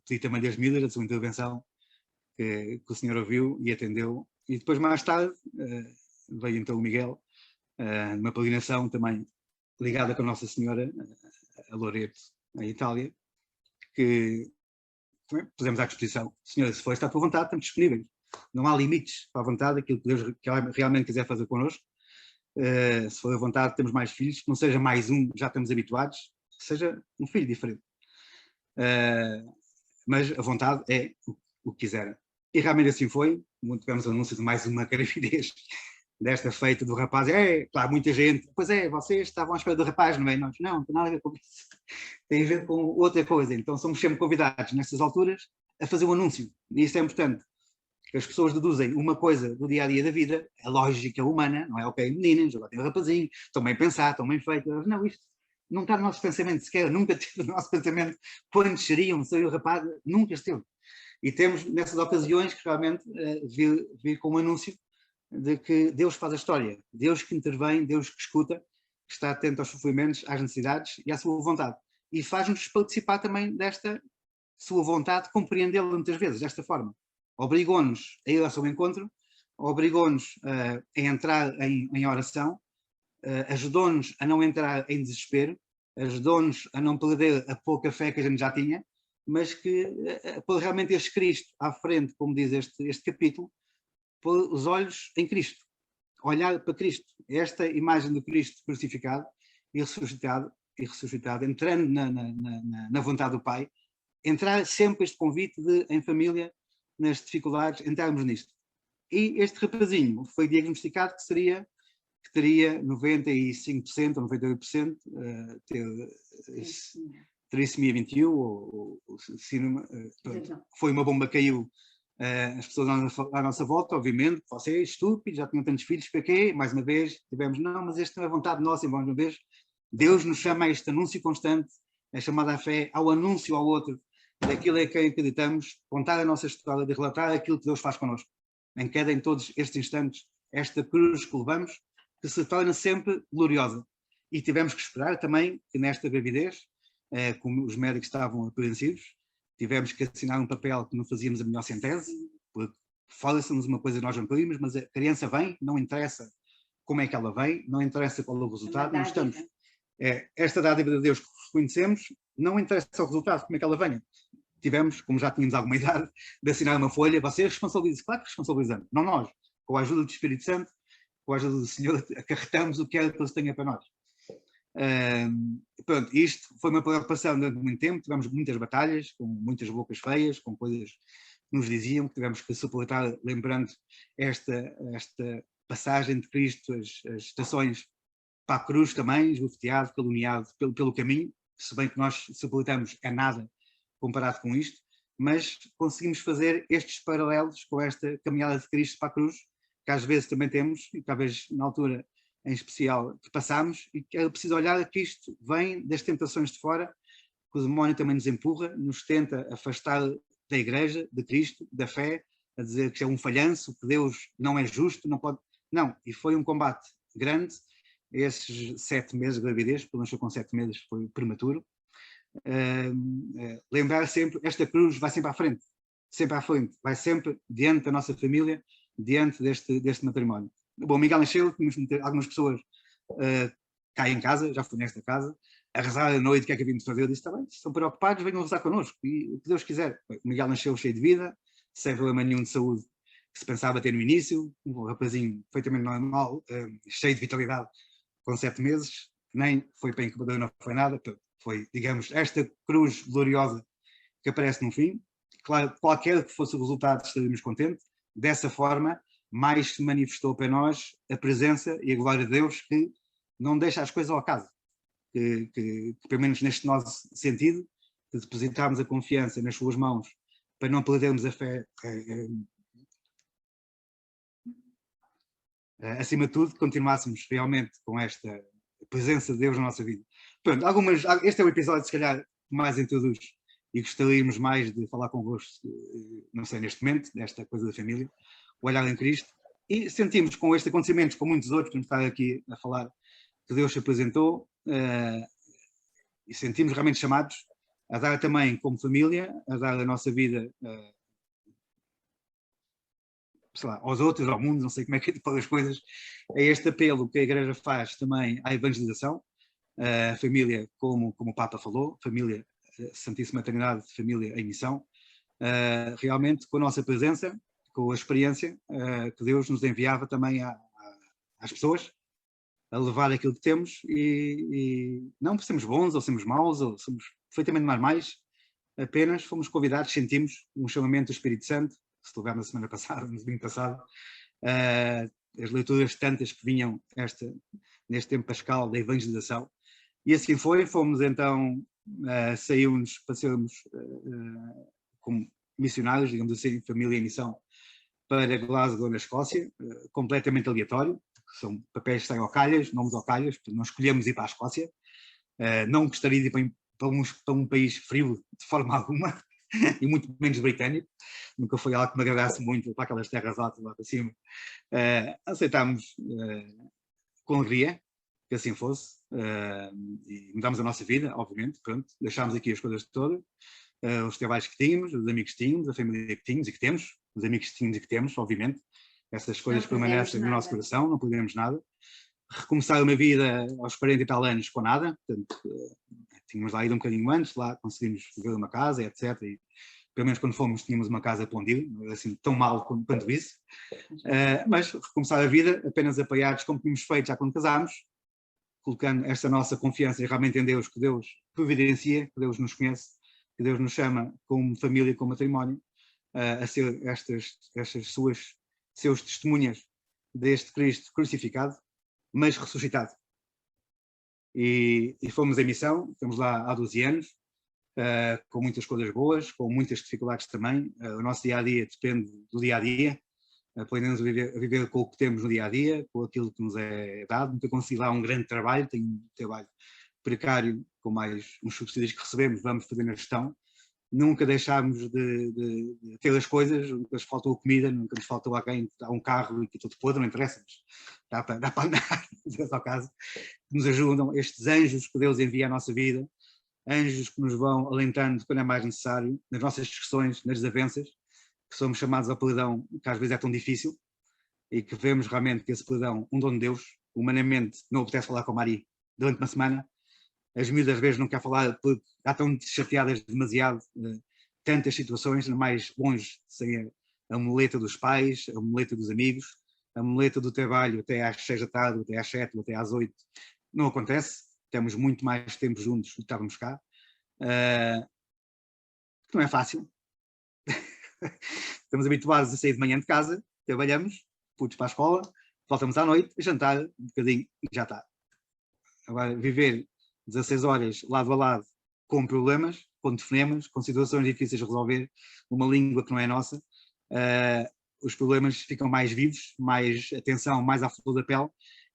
pedi também das medidas, a sua intervenção, que o senhor ouviu e atendeu. E depois, mais tarde, veio então o Miguel, numa peregrinação também ligada com a Nossa Senhora, a Loreto, na Itália, que pusemos à disposição. Senhora, se for está à tua vontade, estamos disponíveis. Não há limites para a vontade, aquilo que Deus realmente quiser fazer connosco. Se for a vontade, temos mais filhos, que não seja mais um, já estamos habituados, que seja um filho diferente. Mas a vontade é o que quiser. E realmente assim foi. Tivemos o anúncio de mais uma gravidez desta feita do rapaz. Claro, muita gente, pois é, vocês estavam à espera do rapaz, não é? Nós, não tem nada a ver com isso. Tem a ver com outra coisa. Então somos sempre convidados, nestas alturas, a fazer um anúncio. E isso é importante. Que as pessoas deduzem uma coisa do dia-a-dia da vida, a lógica humana, não é? Ok, meninas, agora tem um rapazinho, estão bem pensados, estão bem feitos. Não, isto não está no nosso pensamento sequer, nunca teve no nosso pensamento quando seriam, o rapaz, nunca esteve. E temos, nessas ocasiões, que realmente vir com um anúncio de que Deus faz a história, Deus que intervém, Deus que escuta, que está atento aos sofrimentos, às necessidades e à sua vontade. E faz-nos participar também desta sua vontade, compreendê-la muitas vezes, desta forma. Obrigou-nos a ir ao seu encontro, obrigou-nos a entrar em oração, ajudou-nos a não entrar em desespero, ajudou-nos a não perder a pouca fé que a gente já tinha, mas que pôr realmente este Cristo à frente, como diz este capítulo, pôr os olhos em Cristo, olhar para Cristo, esta imagem do Cristo crucificado e ressuscitado, entrando na vontade do Pai, entrar sempre este convite de, em família, nas dificuldades, entrarmos nisto. E este rapazinho foi diagnosticado que teria 95% ou 98% trissomia 21, ou cinema, foi uma bomba que caiu, as pessoas à nossa volta, obviamente, você é estúpido, já tinham tantos filhos, para quê? Mais uma vez, tivemos, não, mas esta não é vontade nossa, e mais uma vez, Deus nos chama a este anúncio constante, é chamada à fé, ao anúncio ao outro, daquilo em que acreditamos, contar a nossa história, de relatar aquilo que Deus faz connosco. Em todos estes instantes, esta cruz que levamos, que se torna sempre gloriosa. E tivemos que esperar também que nesta gravidez, como os médicos estavam apreensivos, tivemos que assinar um papel que não fazíamos a melhor centese, porque fala-se-nos uma coisa que nós não queríamos, mas a criança vem, não interessa como é que ela vem, não interessa qual é o resultado, nós estamos. Esta dádiva de Deus que reconhecemos, não interessa o resultado, como é que ela venha. Tivemos, como já tínhamos alguma idade, de assinar uma folha, você responsabiliza, claro que responsabilizamos, não nós, com a ajuda do Espírito Santo, com a ajuda do Senhor, acarretamos o que é que Ele tenha para nós. Pronto, isto foi uma preocupação durante muito tempo, tivemos muitas batalhas, com muitas bocas feias, com coisas que nos diziam que tivemos que suportar, lembrando esta passagem de Cristo, as estações para a cruz também, esbofeteado, caluniado pelo caminho, se bem que nós suportamos é nada comparado com isto, mas conseguimos fazer estes paralelos com esta caminhada de Cristo para a cruz, que às vezes também temos, e talvez na altura em especial que passamos, e que é preciso olhar que isto vem das tentações de fora, que o demónio também nos empurra, nos tenta afastar da igreja, de Cristo, da fé, a dizer que é um falhanço, que Deus não é justo, não pode... Não, e foi um combate grande, esses 7 meses de gravidez, porque nasceu com 7 meses, foi prematuro. Lembrar sempre, esta cruz vai sempre à frente, vai sempre diante da nossa família, diante deste matrimónio. Bom, Miguel nasceu, algumas pessoas cá em casa, já fui nesta casa, a rezar à noite, o que é que havíamos de fazer? Eu disse, está bem, se estão preocupados, venham rezar connosco, e o que Deus quiser. O Miguel nasceu cheio de vida, sem problema nenhum de saúde que se pensava ter no início, um rapazinho perfeitamente normal, cheio de vitalidade, com 7 meses, nem foi para a incubadora, não foi nada, foi, digamos, esta cruz gloriosa que aparece no fim. Claro, qualquer que fosse o resultado, estaríamos contentes. Dessa forma, mais se manifestou para nós a presença e a glória de Deus, que não deixa as coisas ao acaso. Que pelo menos neste nosso sentido, de depositarmos a confiança nas suas mãos, para não perdermos a fé, acima de tudo, continuássemos realmente com esta presença de Deus na nossa vida. Pronto, este é o episódio, se calhar, mais introduz, e gostaríamos mais de falar convosco, não sei, neste momento, desta coisa da família, o olhar em Cristo, e sentimos com estes acontecimentos, com muitos outros, que nos está aqui a falar, que Deus se apresentou, e sentimos realmente chamados a dar também como família, a dar a nossa vida, sei lá, aos outros, ao mundo, não sei como é que é de pôr as coisas, é este apelo que a Igreja faz também à evangelização, a família, como o Papa falou, família, Santíssima Trindade, família em missão, realmente com a nossa presença, com a experiência que Deus nos enviava também às pessoas, a levar aquilo que temos, e não por sermos bons ou sermos maus, ou somos perfeitamente normais, apenas fomos convidados, sentimos um chamamento do Espírito Santo, se tivemos na semana passada, no domingo passado, as leituras tantas que vinham neste tempo pascal da evangelização. E assim foi, fomos então, saímos, passamos como missionários, digamos assim, família em missão, para Glasgow, na Escócia, completamente aleatório, são papéis que saem ao calhas, nomes ao calhas, não escolhemos ir para a Escócia, não gostaria de ir para um país frio de forma alguma, e muito menos britânico, nunca foi algo que me agradasse muito para aquelas terras altas lá para cima. Aceitámos com alegria que assim fosse, e mudámos a nossa vida, obviamente, pronto, deixámos aqui as coisas todas, os trabalhos que tínhamos, os amigos que tínhamos, a família que tínhamos e que temos, os amigos que tínhamos e que temos, obviamente, essas coisas permanecem no nosso coração, não perdemos nada. Recomeçar uma vida aos 40 e tal anos com nada, portanto, tínhamos lá ido um bocadinho antes, lá conseguimos ver uma casa, etc. E, pelo menos quando fomos tínhamos uma casa plondil, não era assim tão mal quanto isso. Mas recomeçar a vida apenas apoiados como tínhamos feito já quando casámos, colocando esta nossa confiança realmente em Deus, que Deus providencia, que Deus nos conhece, que Deus nos chama como família, como matrimónio, a ser seus testemunhas deste Cristo crucificado, mas ressuscitado. E fomos em missão, estamos lá há 12 anos, com muitas coisas boas, com muitas dificuldades também. O nosso dia-a-dia depende do dia-a-dia, aprendemos a viver com o que temos no dia-a-dia, com aquilo que nos é dado. Nunca consegui lá um grande trabalho, tenho um trabalho precário, com mais uns subsídios que recebemos, vamos fazer na gestão. Nunca deixámos de ter as coisas, nunca nos faltou comida, nunca nos faltou alguém, há um carro e que tudo podre, não interessa, mas dá para andar, ao caso, que nos ajudam, estes anjos que Deus envia à nossa vida, anjos que nos vão alentando quando é mais necessário, nas nossas discussões, nas desavenças, que somos chamados ao perdão, que às vezes é tão difícil, e que vemos realmente que esse perdão, um dom de Deus, humanamente não apetece falar com a Mari durante uma semana, as miúdas às vezes não querem falar porque já estão chateadas demasiado, tantas situações, mais longe, sem a muleta dos pais, a muleta dos amigos, a muleta do trabalho até às 6 da tarde, até às 7, até às 8, não acontece, temos muito mais tempo juntos do que estávamos cá, não é fácil, estamos habituados a sair de manhã de casa, trabalhamos, putos para a escola, voltamos à noite, jantar um bocadinho e já está. Agora, viver 16 horas lado a lado com problemas, com telefonemas, com situações difíceis de resolver, uma língua que não é nossa, os problemas ficam mais vivos, mais atenção, mais à flor da pele,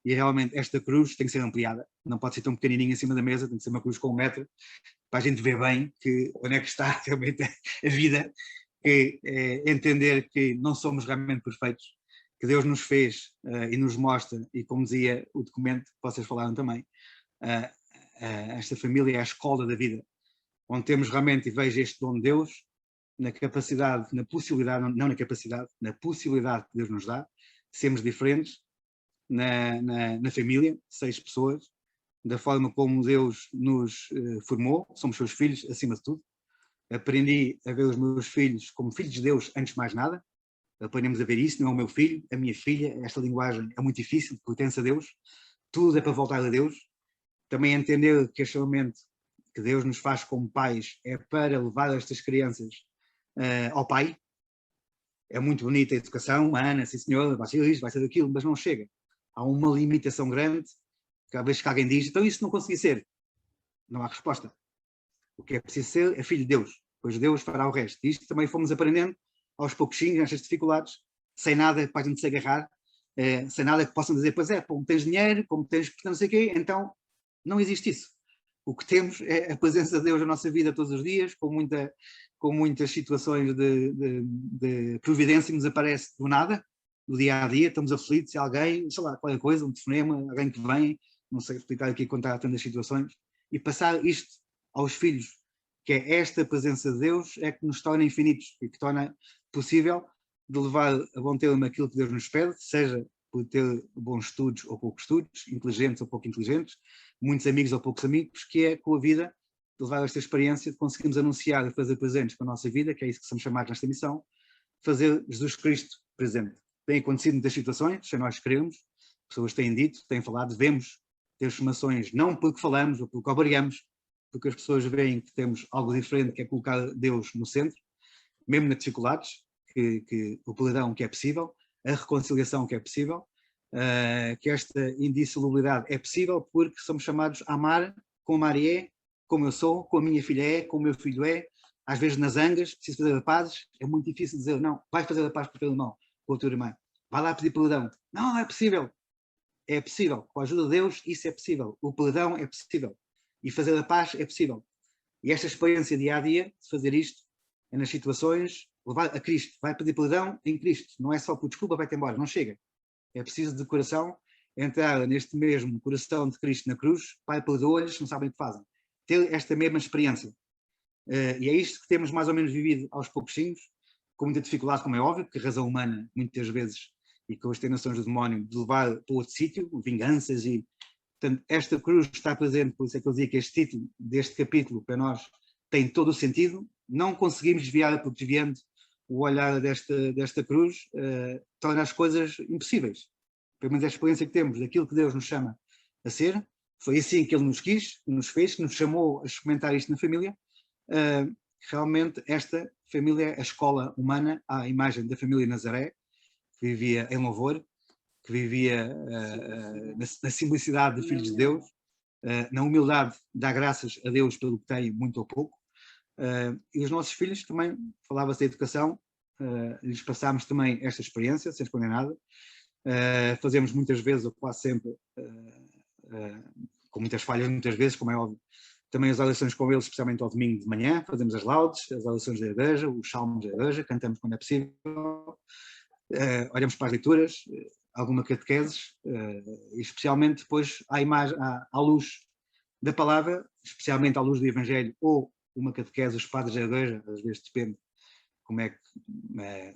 e realmente esta cruz tem que ser ampliada, não pode ser tão pequenininha em cima da mesa, tem que ser uma cruz com 1 metro, para a gente ver bem que onde é que está realmente a vida, que é entender que não somos realmente perfeitos, que Deus nos fez e nos mostra, e como dizia o documento que vocês falaram também, esta família é a escola da vida, onde temos realmente, e vejo este dom de Deus, na capacidade, na possibilidade, não na capacidade, na possibilidade que Deus nos dá, de sermos diferentes na família, 6 pessoas, da forma como Deus nos formou, somos seus filhos acima de tudo. Aprendi a ver os meus filhos como filhos de Deus antes de mais nada, aprendemos a ver isso, não é o meu filho, a minha filha, esta linguagem é muito difícil, pertence a Deus, tudo é para voltar a Deus. Também entender que este momento que Deus nos faz como pais é para levar estas crianças ao pai. É muito bonita a educação, a Ana, sim senhor, vai ser isto, vai ser aquilo, mas não chega. Há uma limitação grande, cada vez que alguém diz, então isso não consegui ser. Não há resposta. O que é preciso ser é filho de Deus, pois Deus fará o resto. Isto também fomos aprendendo aos pouquinhos, nestas dificuldades, sem nada para a gente se agarrar, sem nada que possam dizer, pois é, como tens dinheiro, como tens não sei o quê, então não existe isso. O que temos é a presença de Deus na nossa vida todos os dias, com muitas situações de providência nos aparece do nada, no dia-a-dia, estamos aflitos, se alguém, sei lá, qualquer coisa, um telefonema, alguém que vem, não sei explicar aqui quando há tantas situações, e passar isto aos filhos, que é esta presença de Deus, é que nos torna infinitos e que torna possível de levar a bom termo aquilo que Deus nos pede, seja por ter bons estudos ou poucos estudos, inteligentes ou pouco inteligentes, muitos amigos ou poucos amigos, que é com a vida de levar esta experiência de conseguirmos anunciar e fazer presentes com a nossa vida, que é isso que somos chamados nesta missão, fazer Jesus Cristo presente. Tem acontecido muitas situações, sem nós queremos, pessoas têm dito, têm falado, devemos ter formações, não porque falamos ou porque obrigamos, porque as pessoas veem que temos algo diferente, que é colocar Deus no centro, mesmo nas dificuldades, que o perdão que é possível, a reconciliação que é possível, que esta indissolubilidade é possível porque somos chamados a amar como Maria é, como eu sou, como a minha filha é, como o meu filho é. Às vezes nas zangas, preciso fazer a paz, é muito difícil dizer, não, vai fazer a paz com o teu irmão, com a tua irmã, vai lá pedir perdão. Não, é possível. É possível. Com a ajuda de Deus, isso é possível. O perdão é possível. E fazer a paz é possível. E esta experiência dia a dia, de fazer isto, é nas situações, levar a Cristo, vai pedir perdão em Cristo. Não é só por desculpa, vai-te embora, não chega. É preciso de coração entrar neste mesmo coração de Cristo na cruz, Pai, perdoa-lhes, não sabem o que fazem. Ter esta mesma experiência. E é isto que temos mais ou menos vivido aos pouquinhos, com muita dificuldade, como é óbvio, porque a razão humana, muitas vezes, e com as tentações do demónio, de levar para outro sítio, vinganças e... Portanto, esta cruz está presente, por isso é que eu dizia que este título deste capítulo, para nós, tem todo o sentido. Não conseguimos desviar, porque desviando o olhar desta cruz, torna as coisas impossíveis. Pelo menos a experiência que temos daquilo que Deus nos chama a ser, foi assim que Ele nos quis, que nos fez, que nos chamou a experimentar isto na família. Realmente esta família é a escola humana, à imagem da família Nazaré, que vivia em louvor, que vivia na simplicidade de filhos de Deus, na humildade de dar graças a Deus pelo que tem, muito ou pouco. E os nossos filhos também, falava-se da educação, lhes passámos também esta experiência, sem esconder nada. Fazemos muitas vezes, ou quase sempre, com muitas falhas, muitas vezes, como é óbvio, também as orações com eles, especialmente ao domingo de manhã, fazemos as laudes, as orações da igreja, os salmos da igreja, cantamos quando é possível, olhamos para as leituras, alguma catequeses, e especialmente depois à luz da palavra, especialmente à luz do Evangelho, ou uma catequese dos padres da igreja, às vezes depende como é que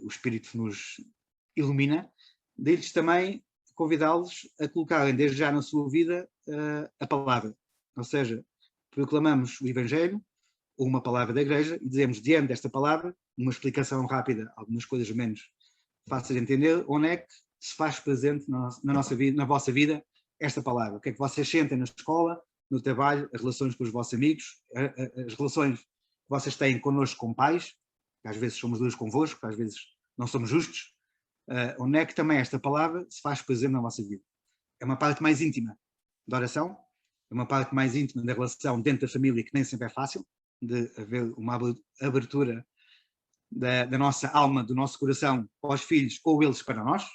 o Espírito nos ilumina, deles também convidá-los a colocarem desde já na sua vida a palavra, ou seja, proclamamos o Evangelho ou uma palavra da igreja e dizemos diante desta palavra, uma explicação rápida, algumas coisas menos fáceis de entender, onde é que se faz presente na nossa vida, na vossa vida, esta palavra. O que é que vocês sentem na escola, no trabalho, as relações com os vossos amigos, as relações que vocês têm connosco como pais, que às vezes somos duros convosco, que às vezes não somos justos, onde é que também esta palavra se faz presente na vossa vida. É uma parte mais íntima da oração, é uma parte mais íntima da relação dentro da família, que nem sempre é fácil, de haver uma abertura da nossa alma, do nosso coração aos filhos, ou eles para nós.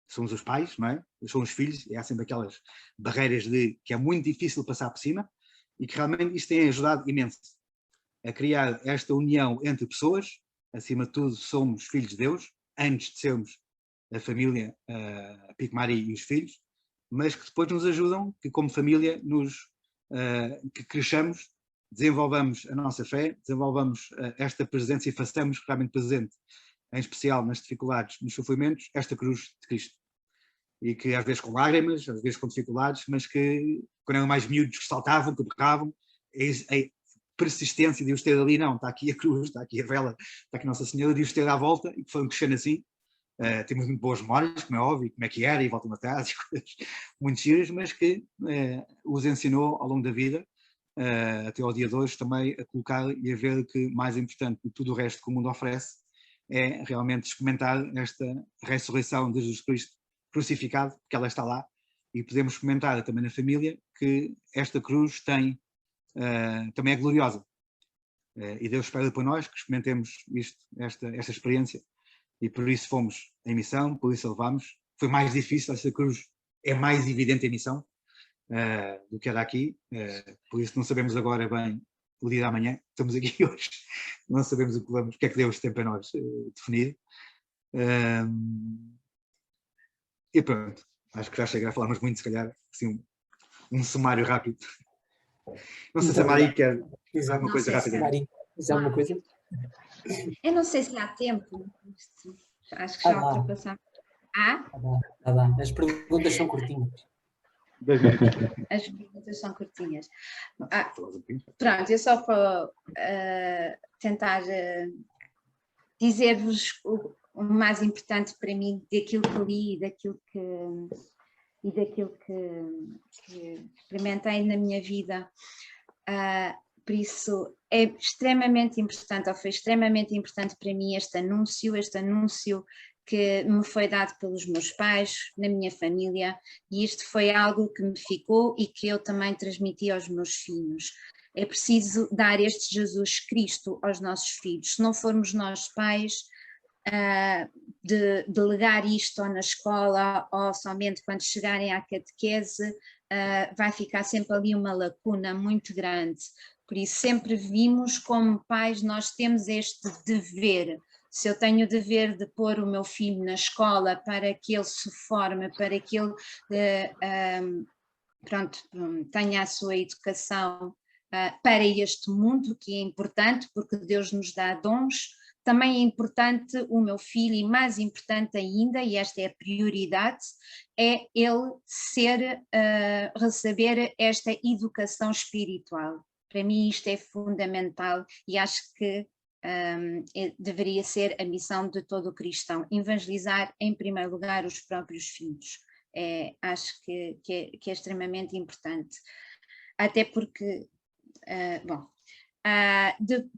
Somos os pais, não é? São os filhos, e há sempre aquelas barreiras que é muito difícil passar por cima, e que realmente isto tem ajudado imenso a criar esta união entre pessoas. Acima de tudo somos filhos de Deus, antes de sermos a família Pico Mari e os filhos, mas que depois nos ajudam, que como família que cresçamos, desenvolvamos a nossa fé, desenvolvamos esta presença e façamos realmente presente, em especial nas dificuldades, nos sofrimentos, esta cruz de Cristo. E que às vezes com lágrimas, às vezes com dificuldades, mas que quando eram mais miúdos que saltavam, que berravam, a persistência de os ter ali, não, está aqui a cruz, está aqui a vela, está aqui Nossa Senhora, de os ter à volta, e que foram crescendo assim. Temos muito boas memórias, como é óbvio, como é que era, e voltam atrás, e coisas muito giras, mas que os ensinou ao longo da vida, até ao dia de hoje também, a colocar e a ver que mais importante de tudo o resto que o mundo oferece é realmente experimentar esta ressurreição de Jesus Cristo crucificado, porque ela está lá, e podemos comentar também na família que esta cruz também é gloriosa. E Deus espera por nós que experimentemos esta experiência, e por isso fomos em missão, por isso levamos. Foi mais difícil, esta cruz é mais evidente em missão do que era aqui, por isso não sabemos agora bem o dia da manhã, estamos aqui hoje, não sabemos o que é que Deus tem para nós definir. E pronto, acho que já chega a falarmos muito, se calhar, assim, um sumário rápido. Não sei se a Mari quer dizer alguma coisa rápida. Mari, diz alguma coisa? Eu não sei se há tempo, acho que já ultrapassamos. As perguntas são curtinhas. As perguntas são curtinhas. Pronto, eu só para tentar dizer-vos o mais importante para mim daquilo que li e daquilo que experimentei na minha vida. Por isso é extremamente importante, ou foi extremamente importante para mim este anúncio que me foi dado pelos meus pais, na minha família, e isto foi algo que me ficou e que eu também transmiti aos meus filhos. É preciso dar este Jesus Cristo aos nossos filhos. Se não formos nós pais, de delegar isto ou na escola ou somente quando chegarem à catequese, vai ficar sempre ali uma lacuna muito grande. Por isso sempre vimos como pais, nós temos este dever. Se eu tenho o dever de pôr o meu filho na escola para que ele se forme, para que ele tenha a sua educação para este mundo, que é importante porque Deus nos dá dons, também é importante o meu filho, e mais importante ainda, e esta é a prioridade, é ele receber esta educação espiritual. Para mim isto é fundamental e acho que deveria ser a missão de todo cristão, evangelizar em primeiro lugar os próprios filhos. Acho que é extremamente importante, até porque,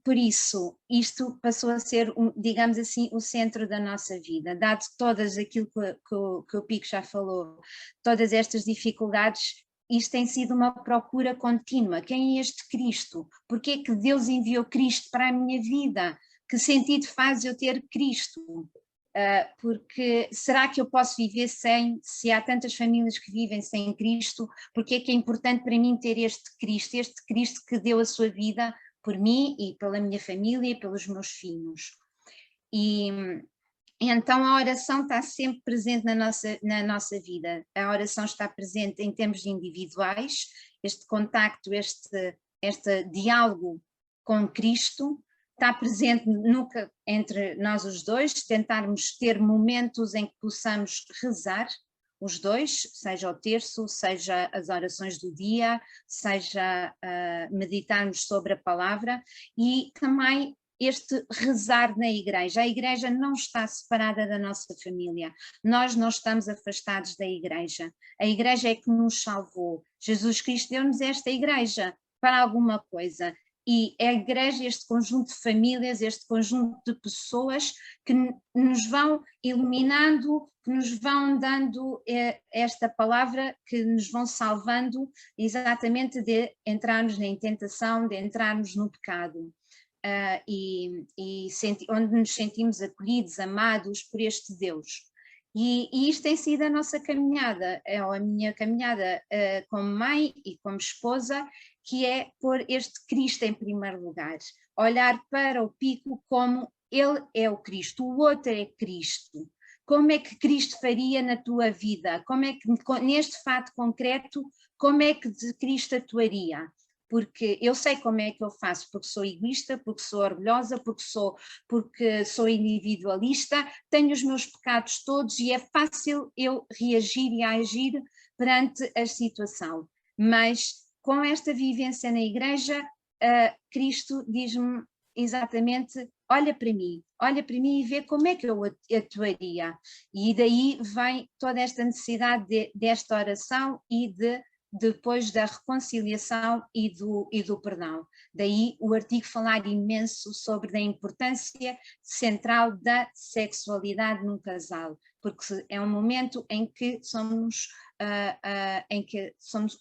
por isso, isto passou a ser, digamos assim, o centro da nossa vida, dado todas aquilo que o Pico já falou, todas estas dificuldades. Isto tem sido uma procura contínua. Quem é este Cristo? Porquê é que Deus enviou Cristo para a minha vida? Que sentido faz eu ter Cristo? Porque será que eu posso viver sem, se há tantas famílias que vivem sem Cristo, porque é que é importante para mim ter este Cristo que deu a sua vida por mim e pela minha família e pelos meus filhos. E então a oração está sempre presente na nossa vida. A oração está presente em termos individuais, este contacto, este diálogo com Cristo, está presente nunca entre nós os dois, tentarmos ter momentos em que possamos rezar, os dois, seja o terço, seja as orações do dia, seja meditarmos sobre a palavra, e também este rezar na igreja. A igreja não está separada da nossa família, nós não estamos afastados da igreja, a igreja é que nos salvou, Jesus Cristo deu-nos esta igreja para alguma coisa, e a igreja, este conjunto de famílias, este conjunto de pessoas que nos vão iluminando, que nos vão dando esta palavra, que nos vão salvando exatamente de entrarmos na tentação, de entrarmos no pecado. Onde nos sentimos acolhidos, amados por este Deus. E isto tem sido a nossa caminhada, a minha caminhada como mãe e como esposa, que é pôr este Cristo em primeiro lugar, olhar para o Pico como ele é o Cristo, o outro é Cristo. Como é que Cristo faria na tua vida? Como é que, neste fato concreto, como é que Cristo atuaria? Porque eu sei como é que eu faço, porque sou egoísta, porque sou orgulhosa, porque sou individualista, tenho os meus pecados todos e é fácil eu reagir e agir perante a situação. Mas com esta vivência na igreja, Cristo diz-me exatamente, olha para mim e vê como é que eu atuaria. E daí vem toda esta necessidade desta oração e depois da reconciliação e do perdão. Daí o artigo falar imenso sobre a importância central da sexualidade num casal, porque é um momento em que somos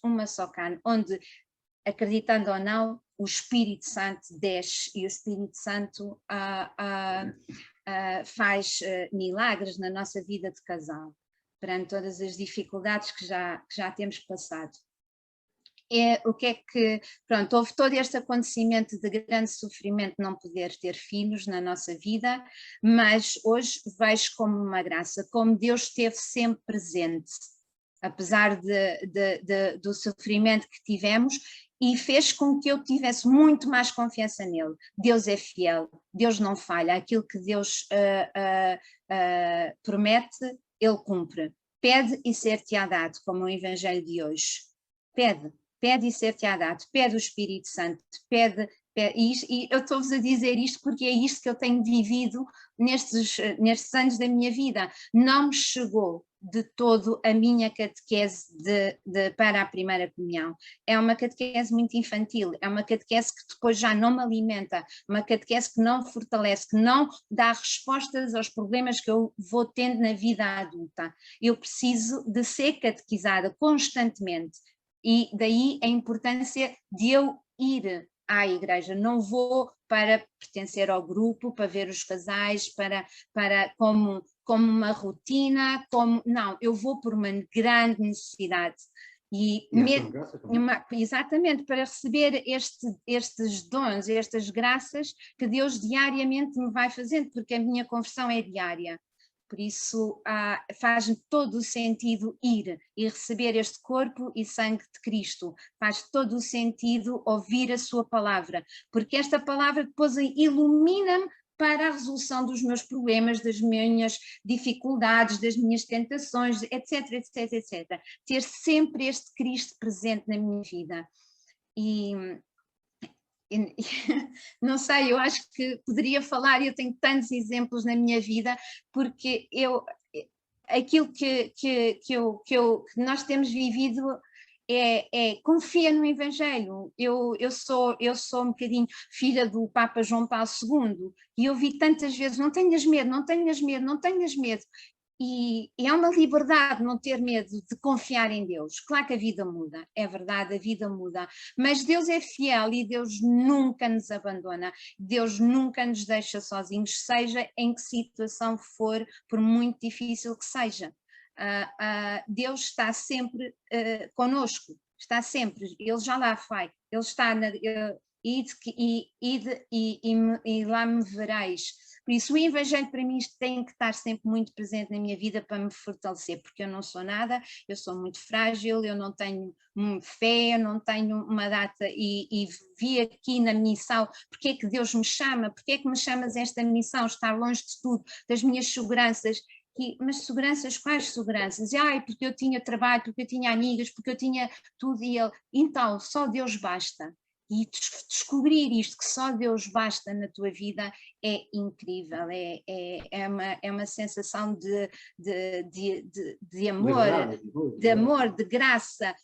uma só carne, onde, acreditando ou não, o Espírito Santo desce e o Espírito Santo faz milagres na nossa vida de casal, perante todas as dificuldades que já temos passado. Houve todo este acontecimento de grande sofrimento não poder ter filhos na nossa vida, mas hoje vejo como uma graça, como Deus esteve sempre presente, apesar do sofrimento que tivemos, e fez com que eu tivesse muito mais confiança nele. Deus é fiel, Deus não falha, aquilo que Deus promete, Ele cumpre. Pede e ser-te-á dado, como o Evangelho de hoje. Pede e ser-te-á dado, pede o Espírito Santo, pede e eu estou-vos a dizer isto porque é isto que eu tenho vivido nestes anos da minha vida. Não me chegou, de todo a minha catequese para a primeira comunhão. É uma catequese muito infantil, é uma catequese que depois já não me alimenta, uma catequese que não fortalece, que não dá respostas aos problemas que eu vou tendo na vida adulta. Eu preciso de ser catequizada constantemente e daí a importância de eu ir à igreja. Não vou para pertencer ao grupo, para ver os casais, para como uma rotina, não, eu vou por uma grande necessidade. Exatamente, para receber estes dons, estas graças que Deus diariamente me vai fazendo, porque a minha conversão é diária. Por isso faz-me todo o sentido ir e receber este corpo e sangue de Cristo. Faz todo o sentido ouvir a sua palavra, porque esta palavra depois ilumina-me para a resolução dos meus problemas, das minhas dificuldades, das minhas tentações, etc, etc, etc. Ter sempre este Cristo presente na minha vida. E não sei, eu acho que poderia falar, eu tenho tantos exemplos na minha vida, porque aquilo que nós temos vivido confia no Evangelho. Eu sou um bocadinho filha do Papa João Paulo II e eu vi tantas vezes, não tenhas medo, não tenhas medo, não tenhas medo. E é uma liberdade não ter medo de confiar em Deus. Claro que a vida muda, é verdade, a vida muda, mas Deus é fiel e Deus nunca nos abandona, Deus nunca nos deixa sozinhos, seja em que situação for, por muito difícil que seja. Deus está sempre conosco, está sempre, Ele já lá vai, Ele está e lá me vereis. Por isso o Evangelho para mim tem que estar sempre muito presente na minha vida para me fortalecer, porque eu não sou nada, eu sou muito frágil, eu não tenho fé, eu não tenho uma data e vi aqui na missão, porque é que Deus me chama, porque é que me chamas esta missão, estar longe de tudo, das minhas seguranças. Mas seguranças, quais seguranças? Porque eu tinha trabalho, porque eu tinha amigas, porque eu tinha tudo e ele. Então, só Deus basta. E descobrir isto, que só Deus basta na tua vida, é incrível, é uma sensação de amor, de graça,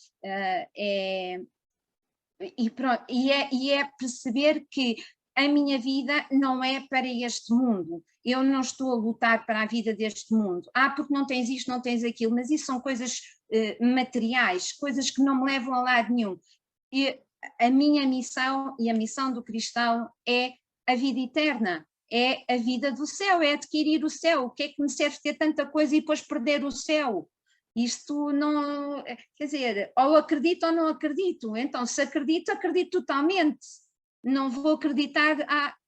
e é perceber que a minha vida não é para este mundo, eu não estou a lutar para a vida deste mundo, porque não tens isto, não tens aquilo, mas isso são coisas materiais, coisas que não me levam a lado nenhum. E a minha missão e a missão do cristão é a vida eterna, é a vida do céu, é adquirir o céu. O que é que me serve ter tanta coisa e depois perder o céu? Isto não, quer dizer, ou acredito ou não acredito, então se acredito, acredito totalmente, não vou acreditar,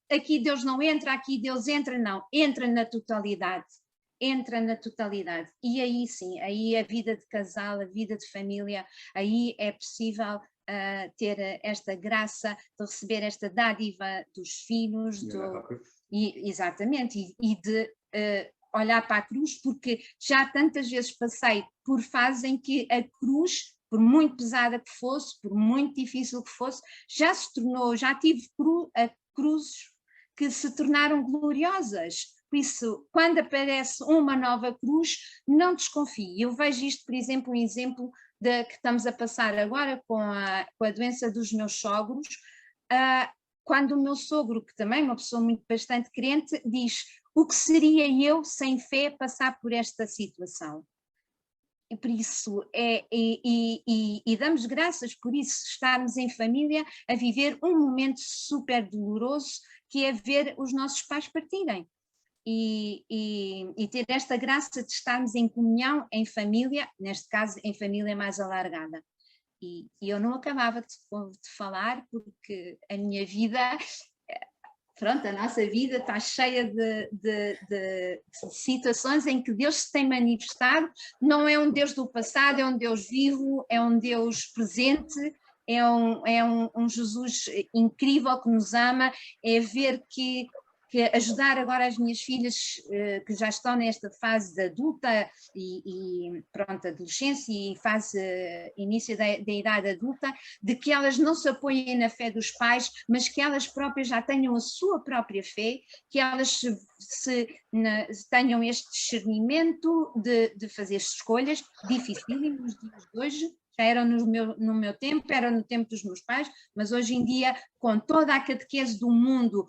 aqui Deus não entra, aqui Deus entra, não, entra na totalidade, e aí sim, aí a vida de casal, a vida de família, aí é possível ter esta graça de receber esta dádiva dos filhos, exatamente, e de olhar para a cruz, porque já tantas vezes passei por fases em que a cruz, por muito pesada que fosse, por muito difícil que fosse, já se tornou, já tive cruzes que se tornaram gloriosas. Por isso, quando aparece uma nova cruz, não desconfie. Eu vejo isto, por exemplo, um exemplo que estamos a passar agora com a doença dos meus sogros, quando o meu sogro, que também é uma pessoa bastante crente, diz: o que seria eu sem fé passar por esta situação? E por isso, e damos graças por isso, estarmos em família a viver um momento super doloroso, que é ver os nossos pais partirem. E ter esta graça de estarmos em comunhão, em família, neste caso em família mais alargada. E eu não acabava de falar, porque a minha vida, pronto, a nossa vida está cheia de situações em que Deus se tem manifestado. Não é um Deus do passado, é um Deus vivo, é um Deus presente, é um Jesus incrível que nos ama, é ver que que ajudar agora as minhas filhas que já estão nesta fase de adulta e pronto, adolescência e fase início da idade adulta, de que elas não se apoiem na fé dos pais, mas que elas próprias já tenham a sua própria fé, que elas tenham este discernimento de fazer escolhas difíceis nos dias de hoje. Já era no meu tempo, era no tempo dos meus pais, mas hoje em dia, com toda a catequese do mundo,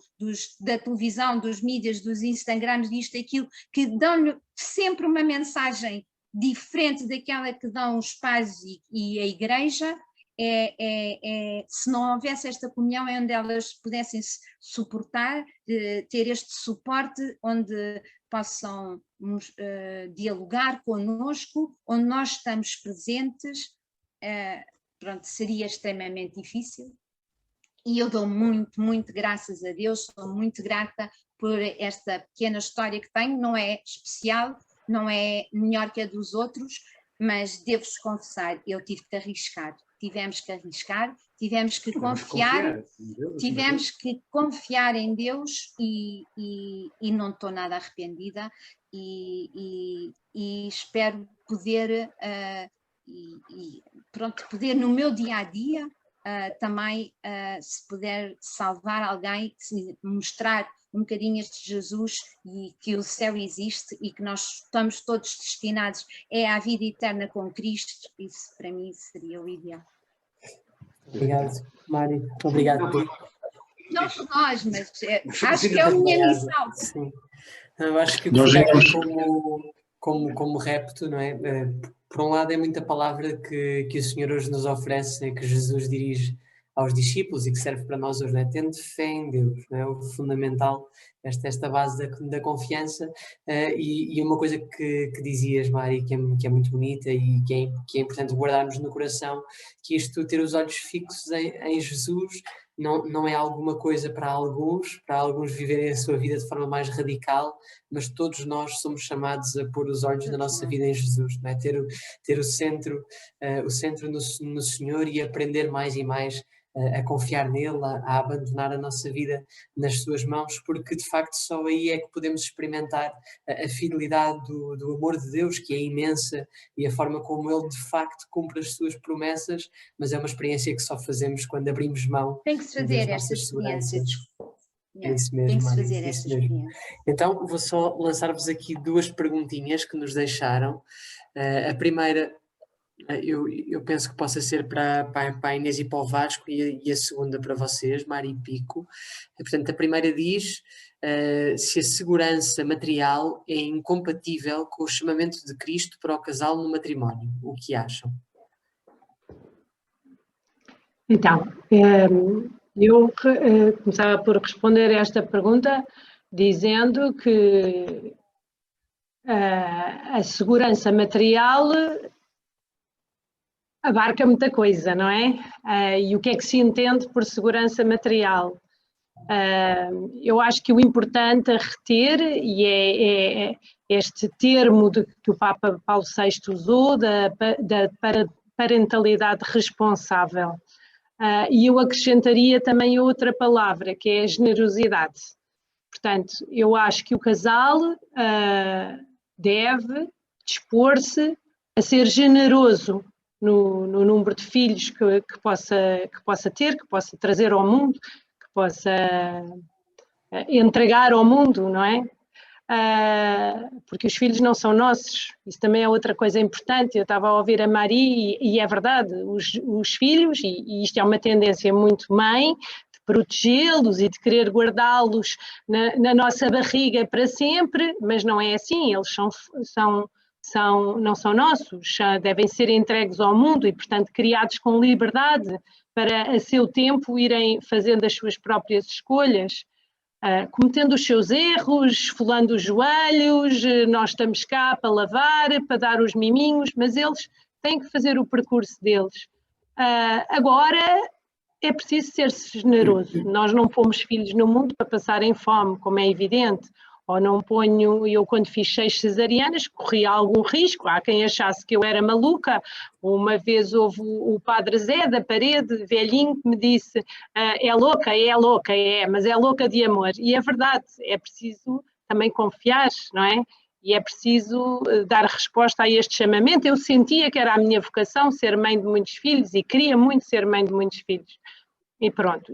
da televisão, dos mídias, dos Instagrams, disto e aquilo, que dão-lhe sempre uma mensagem diferente daquela que dão os pais e a igreja, se não houvesse esta comunhão é onde elas pudessem se suportar, ter este suporte onde possam dialogar connosco, onde nós estamos presentes. Pronto, seria extremamente difícil e eu dou muito graças a Deus, sou muito grata por esta pequena história que tenho, não é especial, não é melhor que a dos outros, mas devo-vos confessar, eu tive que arriscar, tivemos que arriscar, tivemos que confiar em Deus e não estou nada arrependida e espero poder pronto, poder no meu dia-a-dia também, se puder salvar alguém, se mostrar um bocadinho este Jesus e que o céu existe e que nós estamos todos destinados à vida eterna com Cristo, isso para mim seria o ideal. Obrigado, Mário. Obrigado. Não por nós, mas acho que é a minha missão. Sim. Eu acho que o que fica aqui como repto, não é? Por um lado é muita palavra que o Senhor hoje nos oferece, que Jesus dirige aos discípulos e que serve para nós hoje, não é? Tendo fé em Deus, não é? O fundamental, esta base da confiança, e uma coisa que dizias, Mari, que é muito bonita e que é importante guardarmos no coração, que isto, ter os olhos fixos em Jesus, não é alguma coisa para alguns viverem a sua vida de forma mais radical, mas todos nós somos chamados a pôr os olhos na nossa vida em Jesus, não é? Ter o centro no Senhor e aprender mais e mais a confiar nele, a abandonar a nossa vida nas suas mãos, porque de facto só aí é que podemos experimentar a fidelidade do amor de Deus, que é imensa, e a forma como ele de facto cumpre as suas promessas, mas é uma experiência que só fazemos quando abrimos mão. Tem que se fazer esta experiência. É isso mesmo, tem que se fazer esta experiência. Então vou só lançar-vos aqui duas perguntinhas que nos deixaram. A primeira, eu penso que possa ser para a Inês e para o Vasco, e a segunda para vocês, Mari e Pico. Portanto, a primeira diz se a segurança material é incompatível com o chamamento de Cristo para o casal no matrimónio. O que acham? Então, eu começava por responder esta pergunta dizendo que a segurança material abarca muita coisa, não é? E o que é que se entende por segurança material? Eu acho que o importante a reter, e é este termo que o Papa Paulo VI usou, da parentalidade responsável. E eu acrescentaria também outra palavra, que é a generosidade. Portanto, eu acho que o casal deve dispor-se a ser generoso no número de filhos que possa ter, que possa trazer ao mundo, que possa entregar ao mundo, não é? Porque os filhos não são nossos, isso também é outra coisa importante. Eu estava a ouvir a Mari e é verdade, os filhos, e isto é uma tendência muito mãe, de protegê-los e de querer guardá-los na nossa barriga para sempre, mas não é assim, eles não são nossos, devem ser entregues ao mundo e, portanto, criados com liberdade para, a seu tempo, irem fazendo as suas próprias escolhas, cometendo os seus erros, esfolando os joelhos, nós estamos cá para lavar, para dar os miminhos, mas eles têm que fazer o percurso deles. Agora, é preciso ser generoso. Nós não pomos filhos no mundo para passarem fome, como é evidente, ou não ponho, eu quando fiz 6 cesarianas corria algum risco, há quem achasse que eu era maluca. Uma vez houve o padre Zé da Parede, velhinho, que me disse, é louca, mas é louca de amor, e é verdade, é preciso também confiar, não é? E é preciso dar resposta a este chamamento. Eu sentia que era a minha vocação ser mãe de muitos filhos e queria muito ser mãe de muitos filhos. E pronto.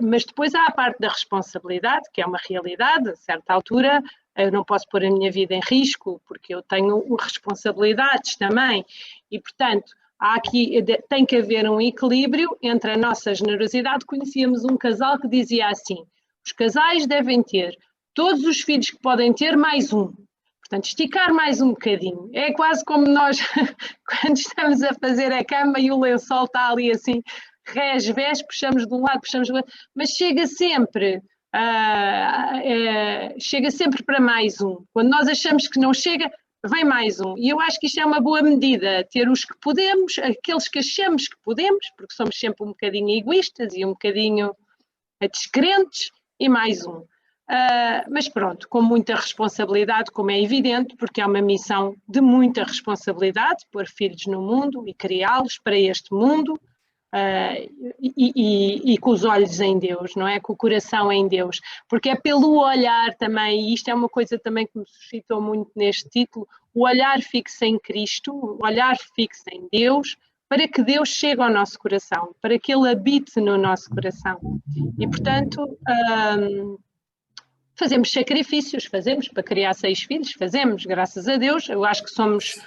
Mas depois há a parte da responsabilidade, que é uma realidade. A certa altura eu não posso pôr a minha vida em risco, porque eu tenho responsabilidades também. E, portanto, tem que haver um equilíbrio entre a nossa generosidade. Conhecíamos um casal que dizia assim, os casais devem ter todos os filhos que podem ter, mais um. Portanto, esticar mais um bocadinho. É quase como nós, quando estamos a fazer a cama e o lençol está ali assim, resvés, puxamos de um lado, puxamos do outro, mas chega sempre para mais um. Quando nós achamos que não chega, vem mais um. E eu acho que isto é uma boa medida, ter os que podemos, aqueles que achamos que podemos, porque somos sempre um bocadinho egoístas e um bocadinho descrentes, e mais um. Mas pronto, com muita responsabilidade, como é evidente, porque é uma missão de muita responsabilidade, pôr filhos no mundo e criá-los para este mundo, e com os olhos em Deus, não é? Com o coração em Deus, porque é pelo olhar também, e isto é uma coisa também que me suscitou muito neste título, o olhar fixo em Cristo, o olhar fixo em Deus, para que Deus chegue ao nosso coração, para que Ele habite no nosso coração. E, portanto, fazemos sacrifícios, fazemos para criar 6 filhos, fazemos, graças a Deus. Eu acho que somos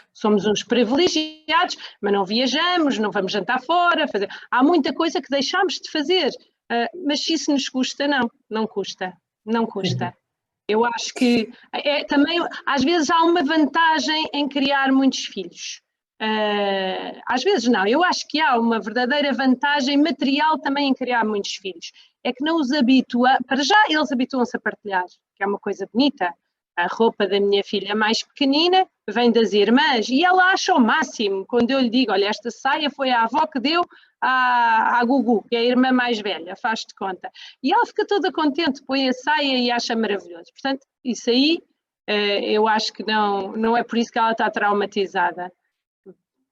uns privilegiados, mas não viajamos, não vamos jantar fora. Há muita coisa que deixamos de fazer, mas se isso nos custa, não custa. Eu acho que também, às vezes, há uma vantagem em criar muitos filhos. Às vezes não, eu acho que há uma verdadeira vantagem material também em criar muitos filhos. É que não os habitua, para já eles habituam-se a partilhar, que é uma coisa bonita. A roupa da minha filha mais pequenina vem das irmãs e ela acha o máximo quando eu lhe digo, olha, esta saia foi a avó que deu à Gugu, que é a irmã mais velha, faz-te conta. E ela fica toda contente, põe a saia e acha maravilhoso. Portanto, isso aí, eu acho que não é por isso que ela está traumatizada.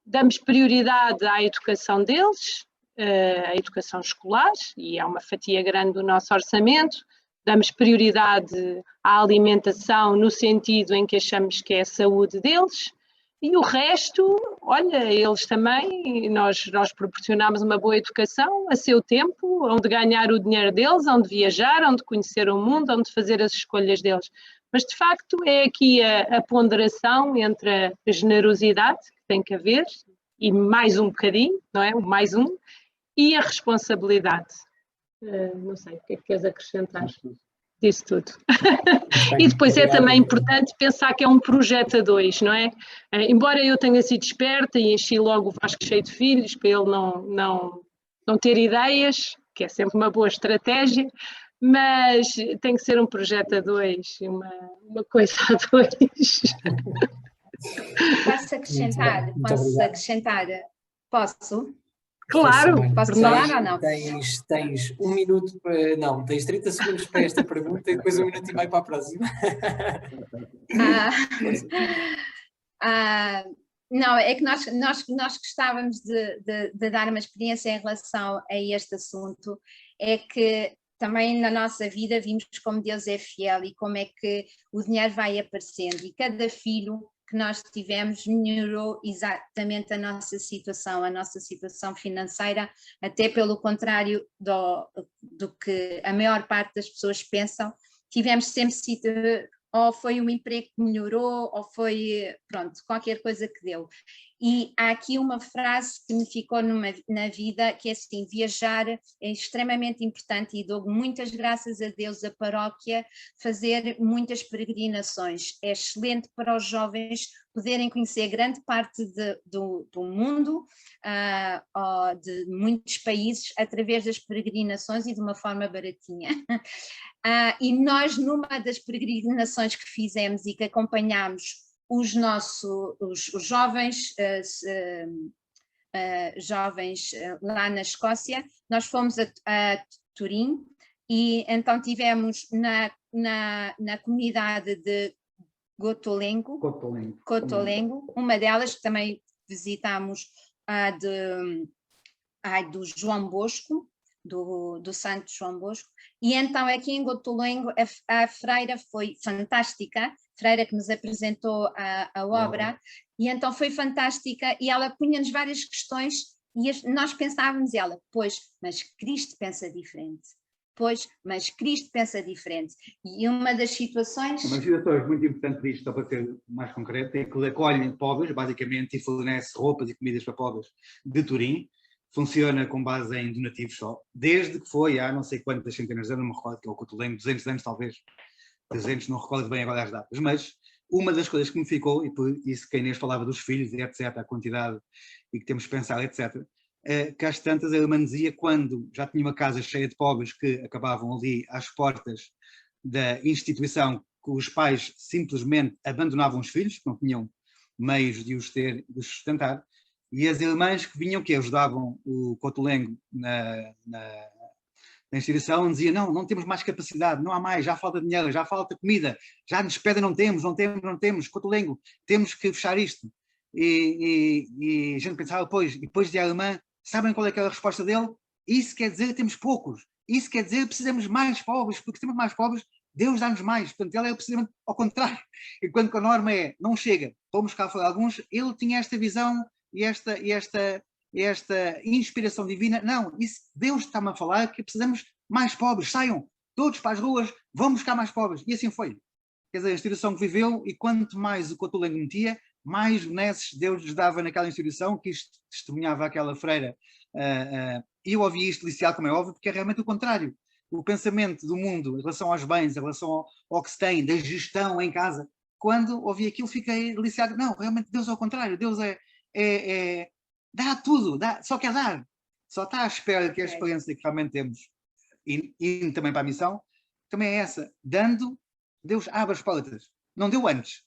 Damos prioridade à educação deles, a educação escolar, e é uma fatia grande do nosso orçamento. Damos prioridade à alimentação no sentido em que achamos que é a saúde deles, e o resto, olha, eles também, nós proporcionamos uma boa educação a seu tempo, onde ganhar o dinheiro deles, onde viajar, onde conhecer o mundo, onde fazer as escolhas deles. Mas, de facto, é aqui a ponderação entre a generosidade, que tem que haver, e mais um bocadinho, não é? Mais um, e a responsabilidade. Não sei, o que é que queres acrescentar? Disso tudo. E depois é também importante pensar que é um projeto a 2, não é? Embora eu tenha sido esperta e enchi logo o Vasco cheio de filhos, para ele não ter ideias, que é sempre uma boa estratégia, mas tem que ser um projeto a 2, uma coisa a 2. Posso acrescentar? Posso? Claro, posso falar ou não? Tens 1 minuto para... Não, tens 30 segundos para esta pergunta e depois 1 minuto e meio para a próxima. Não, é que nós gostávamos de dar uma experiência em relação a este assunto, é que também na nossa vida vimos como Deus é fiel e como é que o dinheiro vai aparecendo, e cada filho que nós tivemos melhorou exatamente a nossa situação financeira, até pelo contrário do que a maior parte das pessoas pensam. Tivemos sempre, ou foi um emprego que melhorou, ou foi, pronto, qualquer coisa que deu. E há aqui uma frase que me ficou na vida, que é assim: viajar é extremamente importante e dou muitas graças a Deus a paróquia fazer muitas peregrinações. É excelente para os jovens poderem conhecer grande parte do mundo, de muitos países, através das peregrinações e de uma forma baratinha. E nós, numa das peregrinações que fizemos e que acompanhámos os jovens, jovens lá na Escócia, nós fomos a Turim, E então tivemos na comunidade de Cotolengo, uma delas que também visitámos a do João Bosco, do Santo João Bosco, e então aqui em Cotolengo a freira foi fantástica, a freira que nos apresentou a obra, e então foi fantástica, e ela punha-nos várias questões, e nós pensávamos, ela, pois, mas Cristo pensa diferente. Pois, mas Cristo pensa diferente. E uma das situações... Uma das situações muito importante disto, só para ser mais concreto, é que ele acolhe pobres, basicamente, e fornece roupas e comidas para pobres de Turim. Funciona com base em donativos só. Desde que foi há não sei quantas centenas de anos, não me recordo, que é o Cotolengo, 200 anos talvez, 300, não recordo bem agora as datas, mas uma das coisas que me ficou, e por isso que a Inês falava dos filhos e etc, a quantidade, e que temos que pensar, etc., que às tantas a irmã dizia, quando já tinha uma casa cheia de pobres que acabavam ali às portas da instituição, que os pais simplesmente abandonavam os filhos, que não tinham meios de os sustentar, e as irmãs que vinham, que ajudavam o Cotolengo na instituição, diziam, não temos mais capacidade, não há mais, já falta dinheiro, já falta comida, já nos pedem, não temos, Cotolengo, temos que fechar isto. E a gente pensava, pois, e depois de a irmã, sabem qual é aquela resposta dele? Isso quer dizer que temos poucos. Isso quer dizer que precisamos mais pobres, porque se temos mais pobres, Deus dá-nos mais. Portanto, ela é precisamente ao contrário. Enquanto que a norma é, não chega, vamos cá falar alguns, ele tinha esta visão e esta inspiração divina. Não, isso Deus está-me a falar que precisamos mais pobres. Saiam todos para as ruas, vamos buscar mais pobres. E assim foi. Quer dizer, a instituição que viveu, e quanto mais o Cotolengo metia, mais benesses Deus lhes dava naquela instituição, que isto testemunhava aquela freira. E eu ouvi isto deliciado, como é óbvio, porque é realmente o contrário. O pensamento do mundo em relação aos bens, em relação ao que se tem, da gestão em casa, quando ouvi aquilo fiquei deliciado. Não, realmente Deus é o contrário. Deus dá tudo, só quer dar. Só está à espera que a experiência que realmente temos, indo também para a missão, também é essa. Dando, Deus abre as portas. Não deu antes.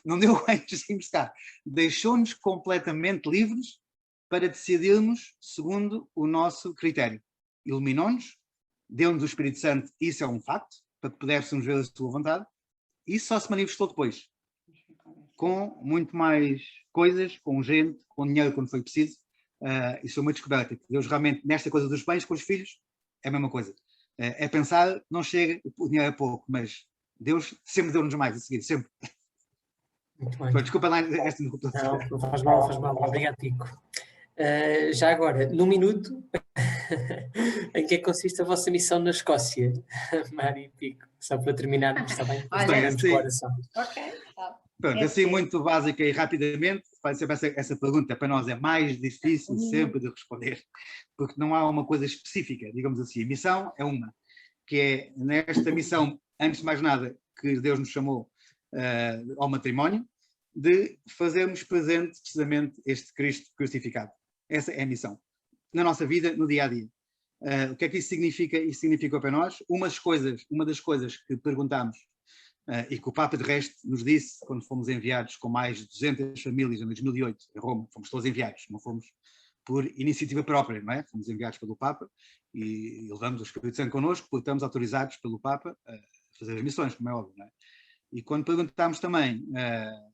Não deu antes de estar. Deixou-nos completamente livres para decidirmos segundo o nosso critério. Iluminou-nos, deu-nos o Espírito Santo, isso é um facto, para que pudéssemos ver a sua vontade, e só se manifestou depois. Com muito mais coisas, com gente, com dinheiro quando foi preciso. Isso é uma descoberta. Que Deus realmente, nesta coisa dos bens com os filhos, é a mesma coisa. É pensar, não chega, o dinheiro é pouco, mas Deus sempre deu-nos mais a seguir, sempre. Muito bem. Desculpa lá esta interrupção. Não faz mal. Obrigado, Pico. Já agora, num minuto, em que é que consiste a vossa missão na Escócia, Mari e Pico? Só para terminarmos, está bem? Ok. Pronto, assim muito básica e rapidamente, faz sempre essa pergunta para nós é mais difícil sempre de responder, porque não há uma coisa específica, digamos assim. A missão é uma, que é nesta missão, antes de mais nada, que Deus nos chamou ao matrimónio, de fazermos presente precisamente este Cristo crucificado. Essa é a missão. Na nossa vida, no dia a dia. O que é que isso significa? Isso significa para nós uma das coisas que perguntámos e que o Papa de resto nos disse quando fomos enviados com mais de 200 famílias em 2008 a Roma, fomos todos enviados, não fomos por iniciativa própria, não é? Fomos enviados pelo Papa e levamos o Espírito Santo connosco porque estamos autorizados pelo Papa a fazer as missões, como é óbvio, não é? E quando perguntámos também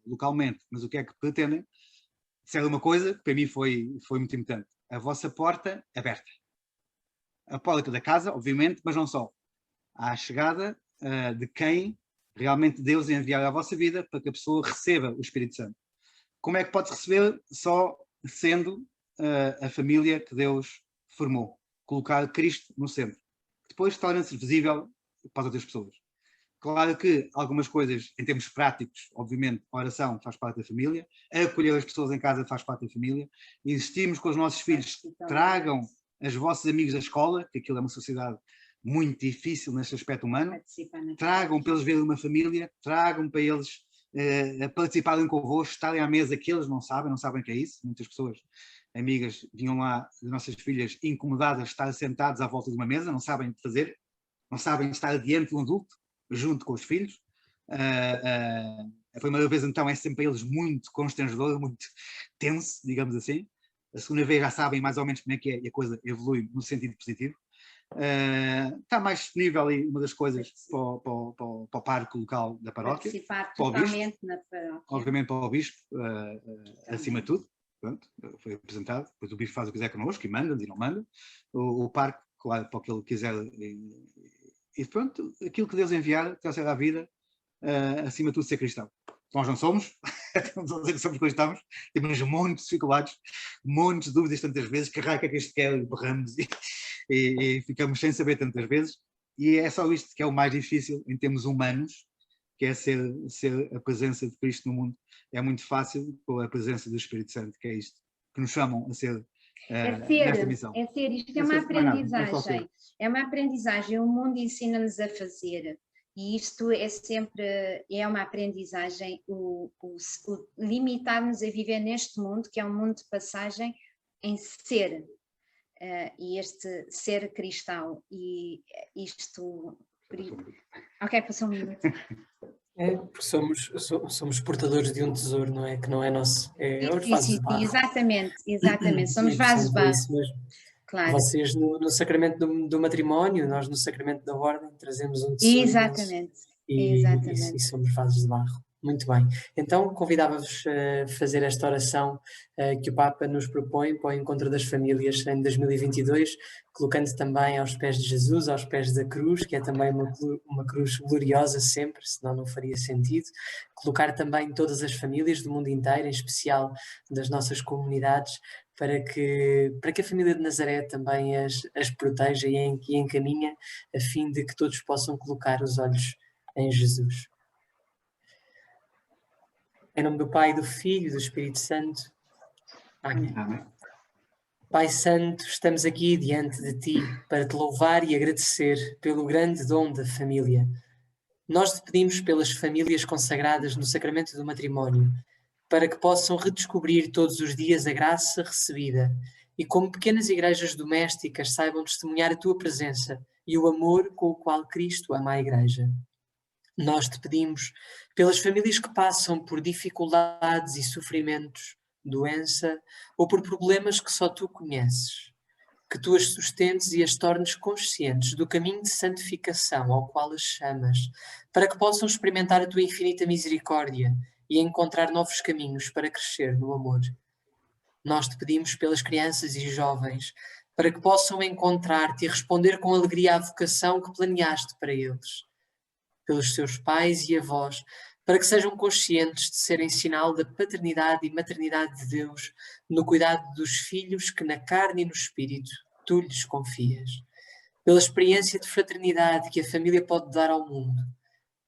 localmente, mas o que é que pretendem, disseram uma coisa que para mim foi muito importante: a vossa porta aberta. A porta da casa, obviamente, mas não só. À chegada de quem realmente Deus enviar à vossa vida para que a pessoa receba o Espírito Santo. Como é que pode receber? Só sendo a família que Deus formou. Colocar Cristo no centro. Depois torna-se visível para as outras pessoas. Claro que algumas coisas, em termos práticos, obviamente, a oração faz parte da família, acolher as pessoas em casa faz parte da família, insistimos com os nossos filhos, tragam os vossos amigos da escola, que aquilo é uma sociedade muito difícil neste aspecto humano, tragam para eles verem uma família, tragam para eles participarem convosco, estarem à mesa, que eles não sabem o que é isso. Muitas pessoas, amigas, vinham lá, as nossas filhas, incomodadas de estar sentadas à volta de uma mesa, não sabem o que fazer, não sabem estar diante de um adulto, junto com os filhos. A primeira vez então é sempre para eles muito constrangedor, muito tenso, digamos assim. A segunda vez já sabem mais ou menos como é que é e a coisa evolui no sentido positivo. Está mais disponível aí uma das coisas para o parque local da paróquia. Participar para o bispo, totalmente na paróquia. obviamente para o bispo, acima de tudo. Pronto, foi apresentado, depois o bispo faz o que quiser connosco e manda e não manda. O parque, claro, para o que ele quiser. E pronto, aquilo que Deus enviar, que será a vida, acima de tudo ser cristão. Nós não somos, não estou a dizer que somos cristãos, temos muitas dificuldades, muitas dúvidas tantas vezes, que raio que é que isto quer, e berramos e ficamos sem saber tantas vezes, e é só isto que é o mais difícil em termos humanos, que é ser a presença de Cristo no mundo. É muito fácil com a presença do Espírito Santo, que é isto, que nos chamam a ser nesta missão. Isto é uma aprendizagem, é uma aprendizagem, o mundo ensina-nos a fazer, e isto é sempre, é uma aprendizagem, o limitar-nos a viver neste mundo, que é um mundo de passagem, em ser, e este ser cristão, e isto... Ok, passou um minuto. Porque somos portadores de um tesouro, não é? Que não é nosso. Sim, exatamente. Somos vasos de barro. Claro. Vocês no sacramento do matrimónio, nós no sacramento da ordem trazemos um tesouro. Exatamente. E somos vasos de barro. Muito bem. Então convidava-vos a fazer esta oração que o Papa nos propõe para o Encontro das Famílias em 2022, colocando também aos pés de Jesus, aos pés da cruz, que é também uma cruz gloriosa sempre, senão não faria sentido. Colocar também todas as famílias do mundo inteiro, em especial das nossas comunidades, para que a família de Nazaré também as proteja e encaminha, a fim de que todos possam colocar os olhos em Jesus. Em nome do Pai, do Filho e do Espírito Santo. Amém. Amém. Pai Santo, estamos aqui diante de Ti para Te louvar e agradecer pelo grande dom da família. Nós Te pedimos pelas famílias consagradas no sacramento do matrimónio, para que possam redescobrir todos os dias a graça recebida e, como pequenas igrejas domésticas, saibam testemunhar a Tua presença e o amor com o qual Cristo ama a Igreja. Nós Te pedimos pelas famílias que passam por dificuldades e sofrimentos, doença ou por problemas que só Tu conheces, que Tu as sustentes e as tornes conscientes do caminho de santificação ao qual as chamas, para que possam experimentar a Tua infinita misericórdia e encontrar novos caminhos para crescer no amor. Nós Te pedimos pelas crianças e jovens, para que possam encontrar-Te e responder com alegria à vocação que planeaste para eles. Pelos seus pais e avós, para que sejam conscientes de serem sinal da paternidade e maternidade de Deus no cuidado dos filhos que na carne e no espírito Tu lhes confias. Pela experiência de fraternidade que a família pode dar ao mundo.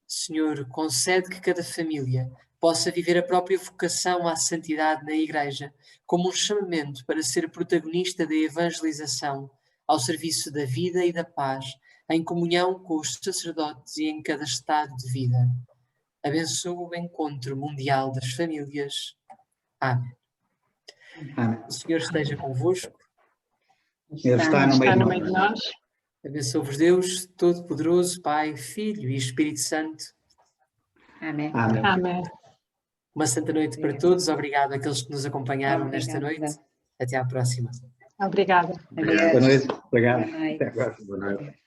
Senhor, concede que cada família possa viver a própria vocação à santidade na Igreja como um chamamento para ser protagonista da evangelização ao serviço da vida e da paz, em comunhão com os sacerdotes e em cada estado de vida. Abençoa o Encontro Mundial das Famílias. Amém. Amém. O Senhor esteja convosco. Ele está no meio de nós. Abençoe-vos Deus, Todo-Poderoso, Pai, Filho e Espírito Santo. Amém. Amém. Uma santa noite para todos. Obrigado àqueles que nos acompanharam nesta noite. Até à próxima. Obrigada. Boa noite. Obrigado. Boa noite. Até agora. Boa noite.